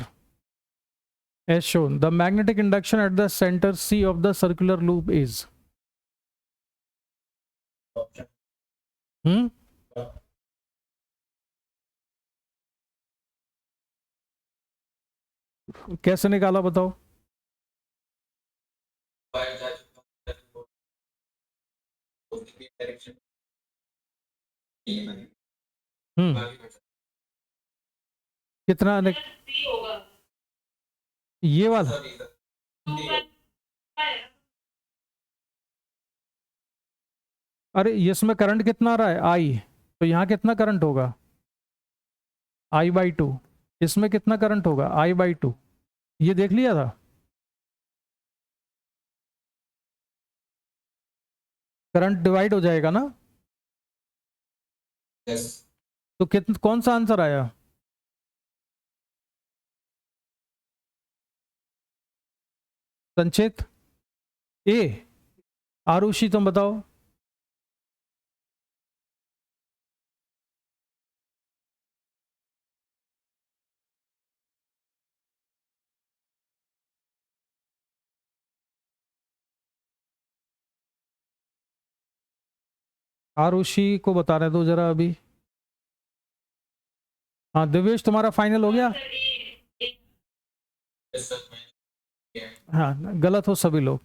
as shown. The magnetic induction at the center C of the circular loop is कैसे निकाला बताओ। कितना ये वाला अरे इसमें करंट कितना आ रहा है आई, तो यहाँ कितना करंट होगा I/2। इसमें कितना करंट होगा I/2। ये देख लिया था। करंट डिवाइड हो जाएगा ना। yes. तो कौन सा आंसर आया। संचित ए। आरुषि तुम बताओ। आरुषि को बताने दो जरा अभी। हाँ दिवेश तुम्हारा फाइनल हो गया। Yes, sir. Yeah. हाँ गलत हो सभी लोग।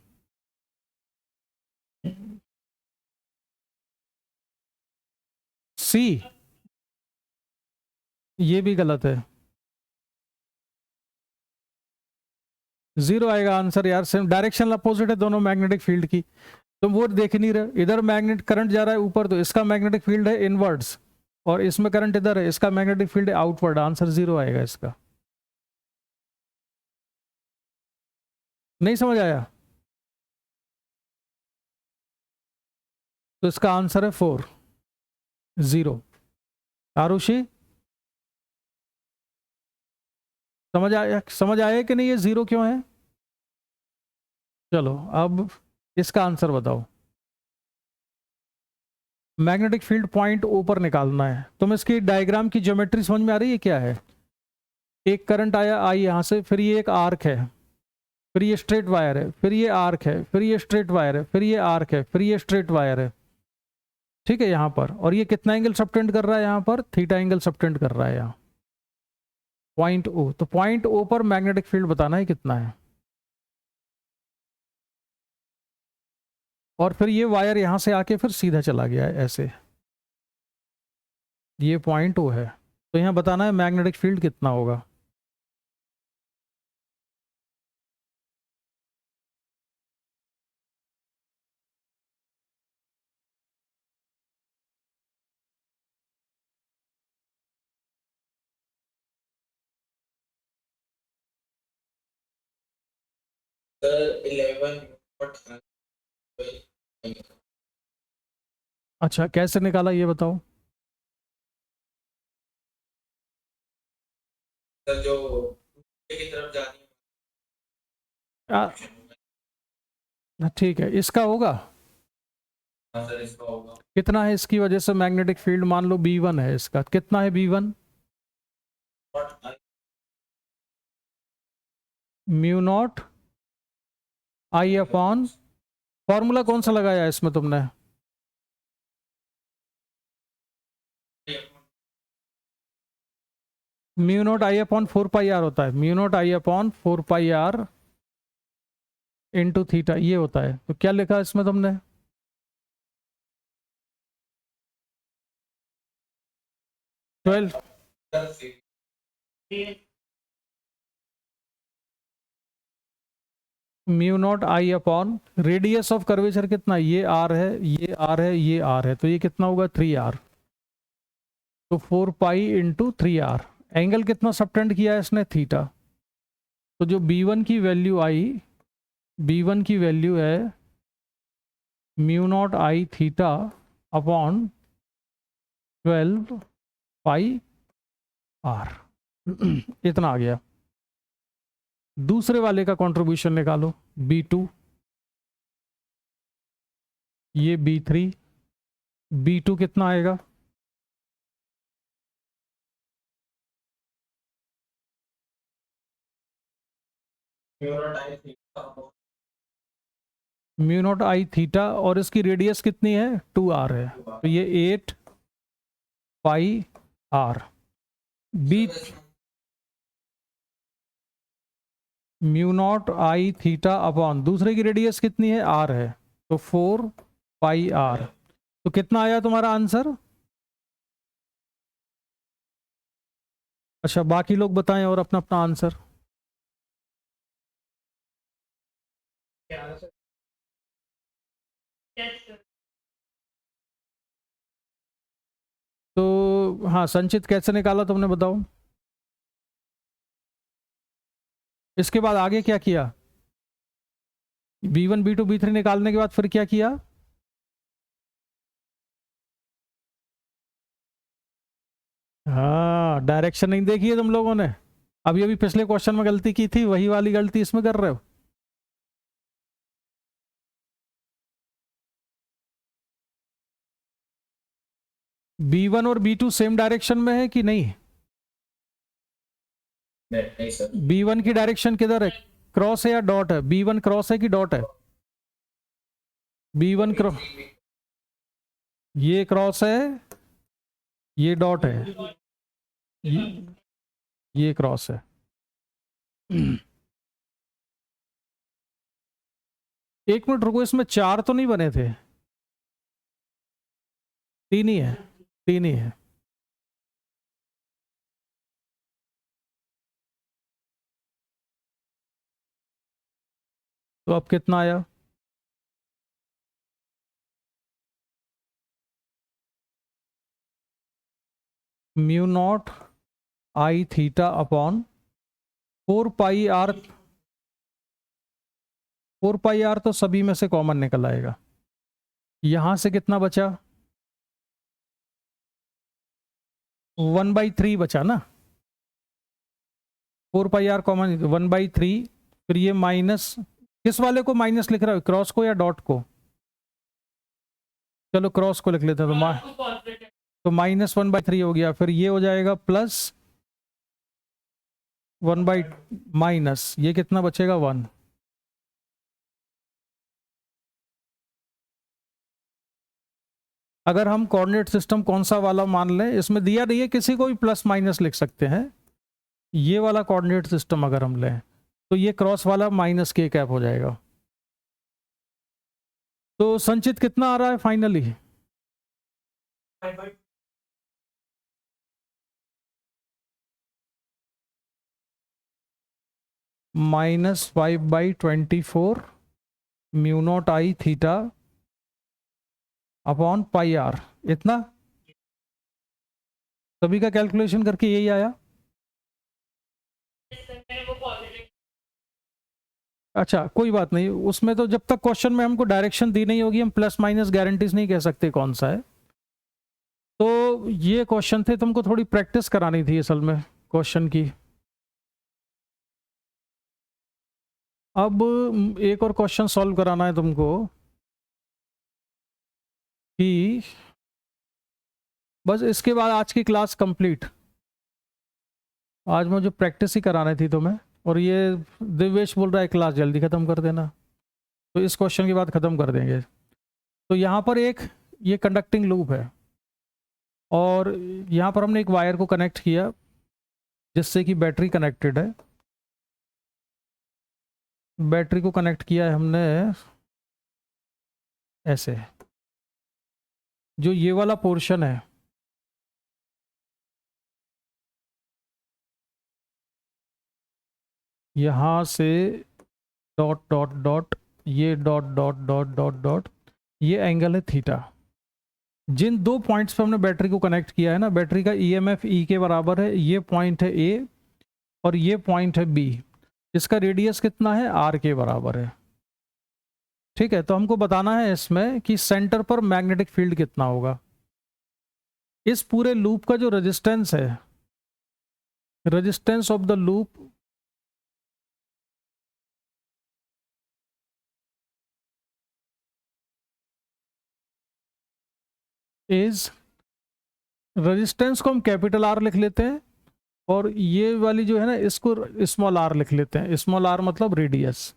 सी ये भी गलत है, 0 आएगा आंसर यार। सेम डायरेक्शन अपोजिट है दोनों मैग्नेटिक फील्ड की। तुम वो देख नहीं रहे, इधर मैग्नेट करंट जा रहा है ऊपर तो इसका मैग्नेटिक फील्ड है इनवर्ड्स, और इसमें करंट इधर है इसका मैग्नेटिक फील्ड है आउटवर्ड। आंसर 0 आएगा इसका। नहीं समझ आया तो इसका आंसर है 4 0। आरुषि समझ आया कि नहीं ये 0 क्यों है। चलो अब इसका आंसर बताओ। मैग्नेटिक फील्ड पॉइंट ओ पर निकालना है। तुम इसकी डायग्राम की ज्योमेट्री समझ में आ रही है क्या है। एक करंट आया आई यहां से, फिर ये एक आर्क है, फिर ये स्ट्रेट वायर है, फिर ये आर्क है, फिर ये स्ट्रेट वायर है, फिर ये आर्क है, फिर ये स्ट्रेट वायर है। ठीक है यहाँ पर, और ये कितना एंगल सबटेंड कर रहा है यहाँ पर, थीटा एंगल सबटेंड कर रहा है यहाँ पॉइंट ओ। तो पॉइंट ओ पर मैग्नेटिक फील्ड बताना है कितना है। और फिर ये वायर यहां से आके फिर सीधा चला गया है ऐसे, ये पॉइंट ओ है। तो यहाँ बताना है मैग्नेटिक फील्ड कितना होगा। Sir, 11 what अच्छा कैसे निकाला ये बताओ। सर जो नीचे की तरफ जानी ठीक है इसका होगा। हाँ सर इसका होगा कितना है इसकी वजह से मैग्नेटिक फील्ड, मान लो B1 है इसका, कितना है B1 what mu nought I upon, formula कौन सा लगाया इसमें तुमने। म्यू नॉट आई अपॉन 4πr होता है, म्यू नॉट आई अपॉन 4πr इंटू थीटा ये होता है। तो क्या लिखा इसमें तुमने 12 mu nought I upon radius of curvature कितना, ये आर है, ये आर है, ये आर है, तो ये कितना होगा 3r। तो 4π इंटू 3r। एंगल कितना सबटेंड किया है इसने, थीटा। तो जो B1 की वैल्यू आई, B1 की वैल्यू है म्यू नॉट आई थीटा अपॉन 12 पाई आर। इतना आ गया। दूसरे वाले का कंट्रीब्यूशन निकालो, B2, ये B3, B2 कितना आएगा? म्यू नॉट आई थीटा और इसकी रेडियस कितनी है? 2r है, तो ये 8 pi r. B mu nought आई थीटा अपॉन दूसरे की रेडियस कितनी है? r है, तो 4 पाई आर। तो कितना आया तुम्हारा आंसर? अच्छा, बाकी लोग बताएं और अपना अपना आंसर। तो हाँ, संचित कैसे निकाला तुमने, बताओ। इसके बाद आगे क्या किया? B1 B2 B3 निकालने के बाद फिर क्या किया? हाँ, डायरेक्शन नहीं देखी है तुम लोगों ने। अभी अभी पिछले क्वेश्चन में गलती की थी, वही वाली गलती इसमें कर रहे हो। B1 और B2 सेम डायरेक्शन में है कि नहीं? नहीं सर। B1 की डायरेक्शन किधर है? क्रॉस है या डॉट है? B1 क्रॉस है कि डॉट है? B1 क्रॉस, ये क्रॉस है, ये डॉट है, ये क्रॉस है। एक मिनट रुको, इसमें 4 तो नहीं बने थे? 3 ही है, 3 ही है। तो अब कितना आया? म्यू नॉट आई theta upon 4 pi R. 4 pi R तो सभी में से कॉमन निकल आएगा। यहां से कितना बचा? 1/3 बचा ना। 4 पाई आर कॉमन, 1/3। फिर ये माइनस, किस वाले को माइनस लिख रहा है, क्रॉस को या डॉट को? चलो क्रॉस को लिख लेते हैं। तो -1/3 हो गया। फिर ये हो जाएगा प्लस 1 माइनस, ये कितना बचेगा? 1। अगर हम कोऑर्डिनेट सिस्टम कौन सा वाला मान लें, इसमें दिया नहीं है, किसी को भी प्लस माइनस लिख सकते हैं। ये वाला कोऑर्डिनेट सिस्टम अगर हम लें तो ये क्रॉस वाला माइनस के कैप हो जाएगा। तो संचित कितना आ रहा है फाइनली? -5/24 म्यू नॉट आई थीटा अपॉन पाई आर। इतना सभी का कैलकुलेशन करके यही आया। अच्छा, कोई बात नहीं, उसमें तो जब तक क्वेश्चन में हमको डायरेक्शन दी नहीं होगी, हम प्लस माइनस गारंटीज नहीं कह सकते कौन सा है। तो ये क्वेश्चन थे, तुमको थोड़ी प्रैक्टिस करानी थी असल में क्वेश्चन की। अब एक और क्वेश्चन सॉल्व कराना है तुमको कि बस इसके बाद आज की क्लास कंप्लीट। आज मुझे प्रैक्टिस ही करानी थी तुम्हें। और ये दिवेश बोल रहा है क्लास जल्दी ख़त्म कर देना, तो इस क्वेश्चन के बाद ख़त्म कर देंगे। तो यहाँ पर एक ये कंडक्टिंग लूप है और यहाँ पर हमने एक वायर को कनेक्ट किया जिससे कि बैटरी कनेक्टेड है। बैटरी को कनेक्ट किया है हमने ऐसे। जो ये वाला पोर्शन है, यहाँ से डॉट डॉट डॉट, ये dot dot dot dot dot, ये एंगल है थीटा। जिन दो पॉइंट्स पे हमने बैटरी को कनेक्ट किया है ना, बैटरी का ईएमएफ ई के बराबर है। ये पॉइंट है ए और ये पॉइंट है बी। इसका रेडियस कितना है, आर के बराबर है। ठीक है, तो हमको बताना है इसमें कि सेंटर पर मैग्नेटिक फील्ड कितना होगा। इस पूरे लूप का जो रेजिस्टेंस है, resistance of the loop is, resistance को हम कैपिटल आर लिख लेते हैं और ये वाली जो है ना इसको स्मॉल आर लिख लेते हैं। स्मॉल आर मतलब रेडियस।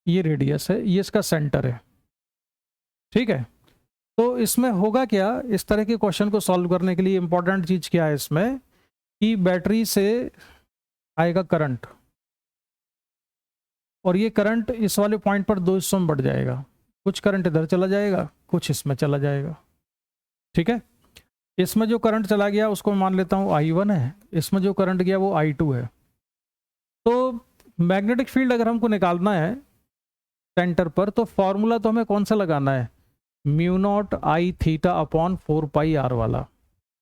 ये रेडियस है, ये इसका सेंटर है। ठीक है, तो इसमें होगा क्या, इस तरह के क्वेश्चन को सॉल्व करने के लिए इंपॉर्टेंट चीज क्या है इसमें कि बैटरी से आएगा करंट और ये करंट इस वाले पॉइंट पर दो हिस्सों में बढ़ जाएगा। कुछ करंट इधर चला जाएगा, कुछ इसमें चला जाएगा। ठीक है, इसमें जो करंट चला गया उसको मैं मान लेता हूँ I1 है, इसमें जो करंट गया वो I2 है। तो मैग्नेटिक फील्ड अगर हमको निकालना है सेंटर पर, तो फॉर्मूला तो हमें कौन सा लगाना है, म्यू नॉट आई थीटा अपॉन 4 पाई आर वाला।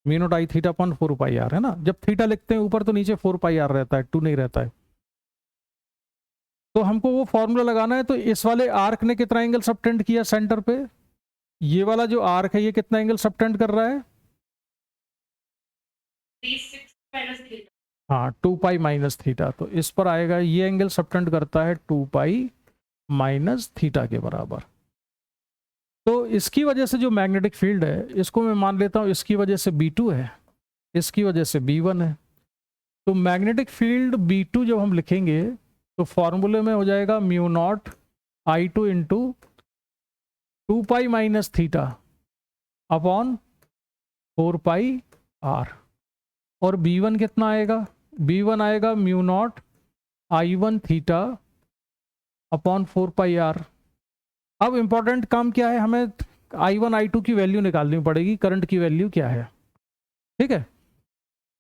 म्यू नॉट आई थीटा अपॉन 4 पाई आर है ना, जब थीटा लिखते हैं ऊपर तो नीचे 4 पाई आर रहता है, 2 नहीं रहता है। तो हमको वो फॉर्मूला लगाना है। तो इस वाले आर्क ने कितना एंगल सबटेंड किया सेंटर पे, ये वाला जो आर्क है ये कितना एंगल सबटेंड कर रहा है, 3 हाँ 2 पाई माइनस थीटा। तो इस पर आएगा, ये एंगल सबटेंड करता है 2 पाई माइनस थीटा के बराबर। तो इसकी वजह से जो मैग्नेटिक फील्ड है इसको मैं मान लेता हूँ, इसकी वजह से B2 है, इसकी वजह से B1 है। तो मैग्नेटिक फील्ड B2 जब हम लिखेंगे तो फॉर्मूले में हो जाएगा mu nought I2 into 2 pi minus theta upon 4 pi are. और B1 कितना आएगा, B1 आएगा mu nought I1 theta upon 4 pi R. अब इंपॉर्टेंट काम क्या है, हमें I1 I2 की वैल्यू निकालनी पड़ेगी, करंट की वैल्यू क्या है। ठीक है,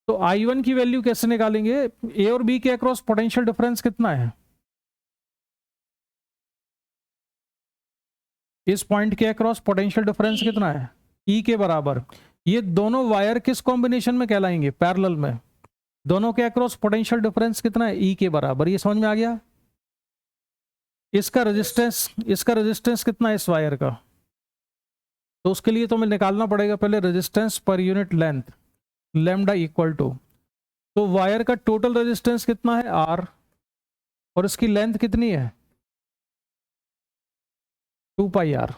तो I1 की वैल्यू कैसे निकालेंगे, ए और बी के अक्रॉस पोटेंशियल डिफरेंस कितना है, इस पॉइंट के अक्रॉस पोटेंशियल डिफरेंस कितना है, E के बराबर। ये दोनों वायर किस कॉम्बिनेशन में कहलाएंगे, पैरेलल में। दोनों के अक्रॉस पोटेंशियल डिफरेंस कितना है, E के बराबर। ये समझ में आ गया। इसका रेजिस्टेंस कितना है इस वायर का, तो उसके लिए तो हमें निकालना पड़ेगा पहले resistance per unit length, lambda equal to, तो वायर का टोटल रेजिस्टेंस कितना है R और इसकी लेंथ कितनी है 2 पाई आर।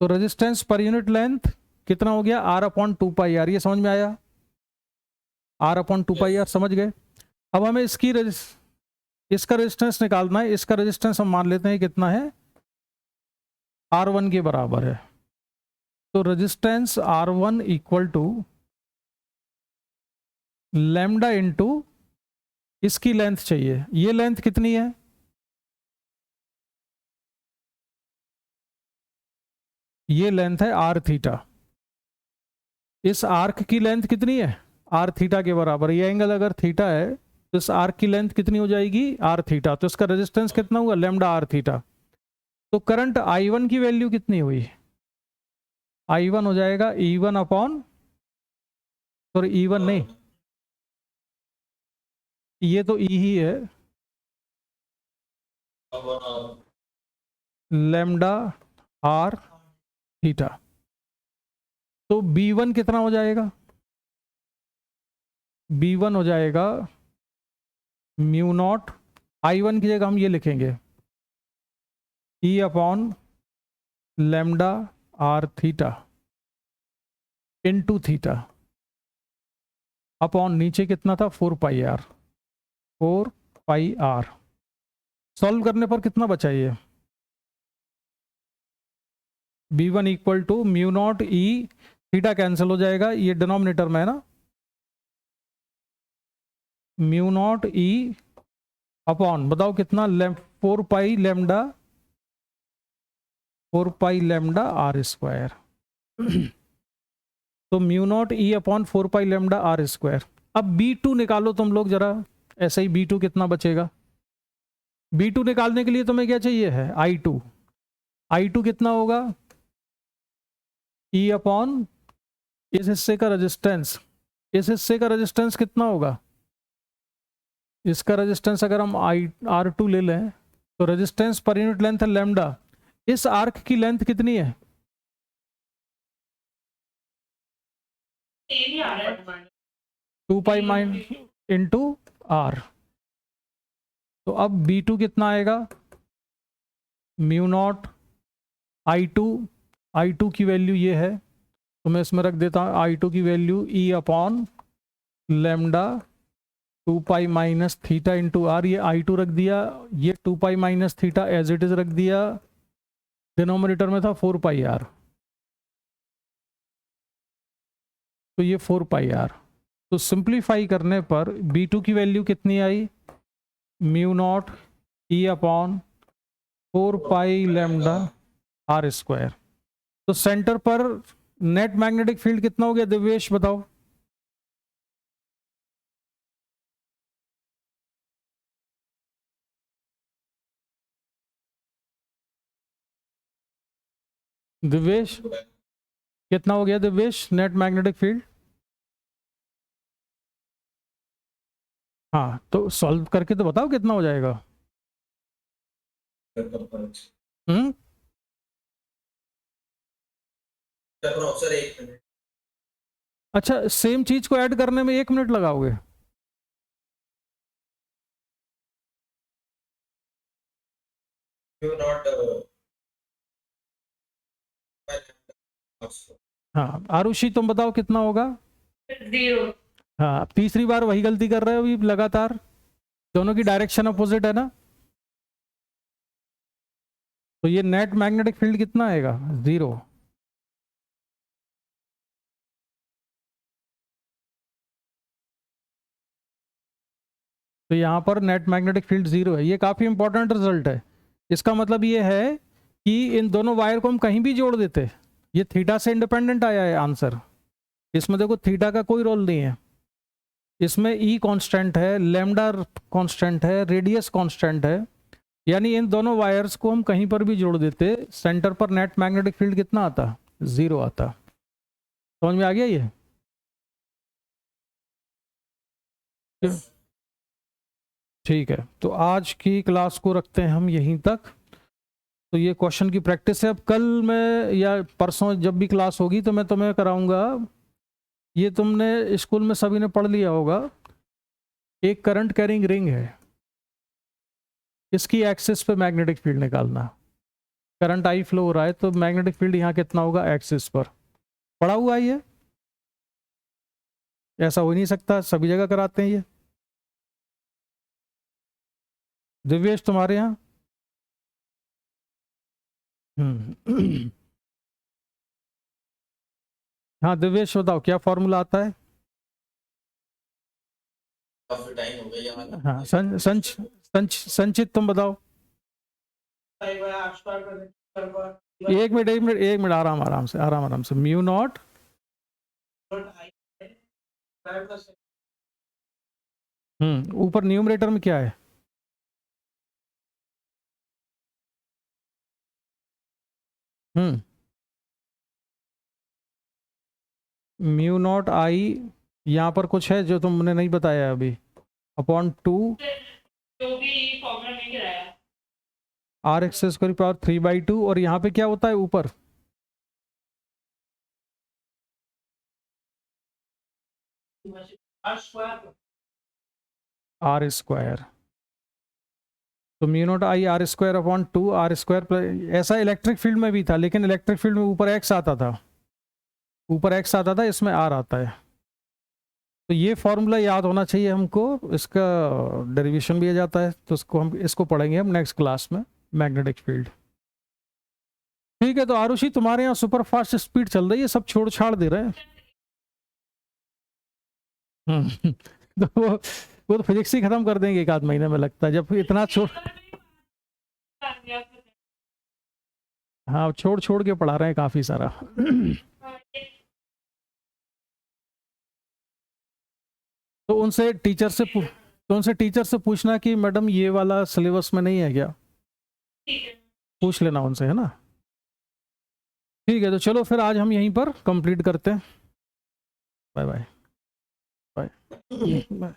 तो रेजिस्टेंस पर यूनिट लेंथ कितना हो गया, R अपॉन 2 पाई आर। ये समझ में आया, R अपॉन 2 पाई आर, समझ गए। अब हमें इसका रेजिस्टेंस निकालना है। इसका रेजिस्टेंस हम मान लेते हैं कितना है, R1 के बराबर है। तो resistance R1 equal to lambda into इसकी लेंथ चाहिए, ये लेंथ कितनी है, ये लेंथ है R थीटा। इस आर्क की लेंथ कितनी है, R थीटा के बराबर। ये एंगल अगर थीटा है तो इस आर्क की लेंथ कितनी हो जाएगी, R थीटा। तो इसका रेजिस्टेंस कितना हुआ, लैम्डा R थीटा। तो करंट I1 की वैल्यू कितनी हुई, I1 हो जाएगा E1 अपॉन, सॉरी E1 नहीं, ये तो E ही है, लैम्डा R थीटा। तो B1 कितना हो जाएगा, B1 हो जाएगा म्यू नॉट, I1 की जगह हम ये लिखेंगे E upon lambda R theta into theta upon नीचे कितना था 4 pi R, 4 pi R. Solve करने पर कितना बचा ये, B1 equal to mu nought E, theta cancel हो जाएगा, ये डिनोमिनेटर में है ना, म्यू नॉट E अपॉन बताओ कितना, 4 पाई लैम्डा, 4 पाई लैम्डा R स्क्वायर। तो म्यू नॉट E अपॉन 4 पाई लैम्डा R स्क्वायर। अब B2 निकालो तुम लोग जरा, ऐसे ही B2 कितना बचेगा। B2 निकालने के लिए तुम्हें क्या चाहिए है, I2। I2 कितना होगा, E अपॉन इस हिस्से का रेजिस्टेंस इस हिस्से का रेजिस्टेंस कितना होगा? इसका रेजिस्टेंस अगर हम R2 ले लें तो रेजिस्टेंस पर यूनिट लेंथ है लैम्डा। इस आर्क की लेंथ कितनी है? सेम ही आ रहा है 2 पाई माइन इंटू आर। तो अब B2 कितना आएगा? म्यू नॉट I2 की वैल्यू ये है, तो मैं इसमें रख देता हूँ I2 की value E upon lambda 2 pi minus theta into R. ये I2 रख दिया, ये 2 pi minus theta as it is रख दिया, डिनोमिनेटर में था 4 पाई आर, तो ये 4 पाई आर। तो सिंप्लीफाई करने पर B2 की वैल्यू कितनी आई? Mu nought E upon 4 pi lambda r square. तो सेंटर पर नेट मैग्नेटिक फील्ड कितना हो गया दिव्येश, बताओ? दिव्येश कितना हो गया दिव्येश नेट मैग्नेटिक फील्ड? हाँ तो सॉल्व करके तो बताओ कितना हो जाएगा। हम्म सर 1 मिनट। अच्छा, सेम चीज को ऐड करने में 1 मिनट लगाओगे? यू नॉट हाँ आरुषि तुम बताओ कितना होगा? 0। हाँ तीसरी बार वही गलती कर रहे हो अभी लगातार, दोनों की डायरेक्शन अपोजिट है ना। तो ये नेट मैग्नेटिक फील्ड कितना आएगा? 0। तो यहाँ पर नेट मैग्नेटिक फील्ड 0 है। ये काफ़ी इंपॉर्टेंट रिजल्ट है। इसका मतलब ये है कि इन दोनों वायर को हम कहीं भी जोड़ देते, ये थीटा से इंडिपेंडेंट आया है आंसर। इसमें देखो थीटा का कोई रोल नहीं है, इसमें ई कांस्टेंट है, लैम्डा कांस्टेंट है, रेडियस कांस्टेंट है। यानी इन दोनों वायर्स को हम कहीं पर भी जोड़ देते, सेंटर पर नेट मैग्नेटिक फील्ड कितना आता? 0 आता। समझ में आ गया ये? ठीक है, तो आज की क्लास को रखते हैं हम यहीं तक। तो ये क्वेश्चन की प्रैक्टिस है। अब कल मैं या परसों जब भी क्लास होगी तो मैं तुम्हें कराऊंगा, ये तुमने स्कूल में सभी ने पढ़ लिया होगा, एक करंट कैरिंग रिंग है, इसकी एक्सिस पे मैग्नेटिक फील्ड निकालना। करंट आई फ्लो हो रहा है तो मैग्नेटिक फील्ड यहाँ कितना होगा एक्सिस पर। पढ़ा हुआ है ये, ऐसा हो ही नहीं सकता, सभी जगह कराते हैं ये। दिव्येश तुम्हारे यहाँ? हाँ दिव्येश बताओ क्या फॉर्मूला आता है? काफी टाइम हो गया यहाँ। हाँ संचित तुम बताओ। 1 मिनट 1 मिनट आराम से। म्यू नॉट ऊपर न्यूमरेटर में क्या है? म्यू नॉट आई, यहाँ पर कुछ है जो तुमने नहीं बताया अभी, अपॉन 2 जो भी फॉर्मूला नहीं कराया आर एक्स स्क्वायर पावर 3/2। और यहाँ पे क्या होता है ऊपर? R square. तो mu nought i r square upon 2 r square plus, ऐसा इलेक्ट्रिक फील्ड में भी था, लेकिन इलेक्ट्रिक फील्ड में ऊपर एक्स आता था, इसमें आर आता है। तो ये फॉर्मूला याद होना चाहिए हमको, इसका डेरिवेशन भी आ जाता है, तो इसको पढ़ेंगे हम नेक्स्ट क्लास में, मैग्नेटिक फील्ड। ठीक है, तो आरुषि तुम्हारे यहाँ सुपर फास्ट स्पीड चल रही है, सब छोड़ छाड़ दे रहे हैं। तो वो तो फिजिक्स ही खत्म कर देंगे 1 आध महीने में लगता है, जब इतना छोड़, हाँ छोड़ छोड़ के पढ़ा रहे हैं काफी सारा। तो उनसे टीचर से पूछना कि मैडम ये वाला सिलेबस में नहीं है क्या, पूछ लेना उनसे, है ना। ठीक है, तो चलो फिर आज हम यहीं पर कंप्लीट करते हैं। Bye bye. Bye.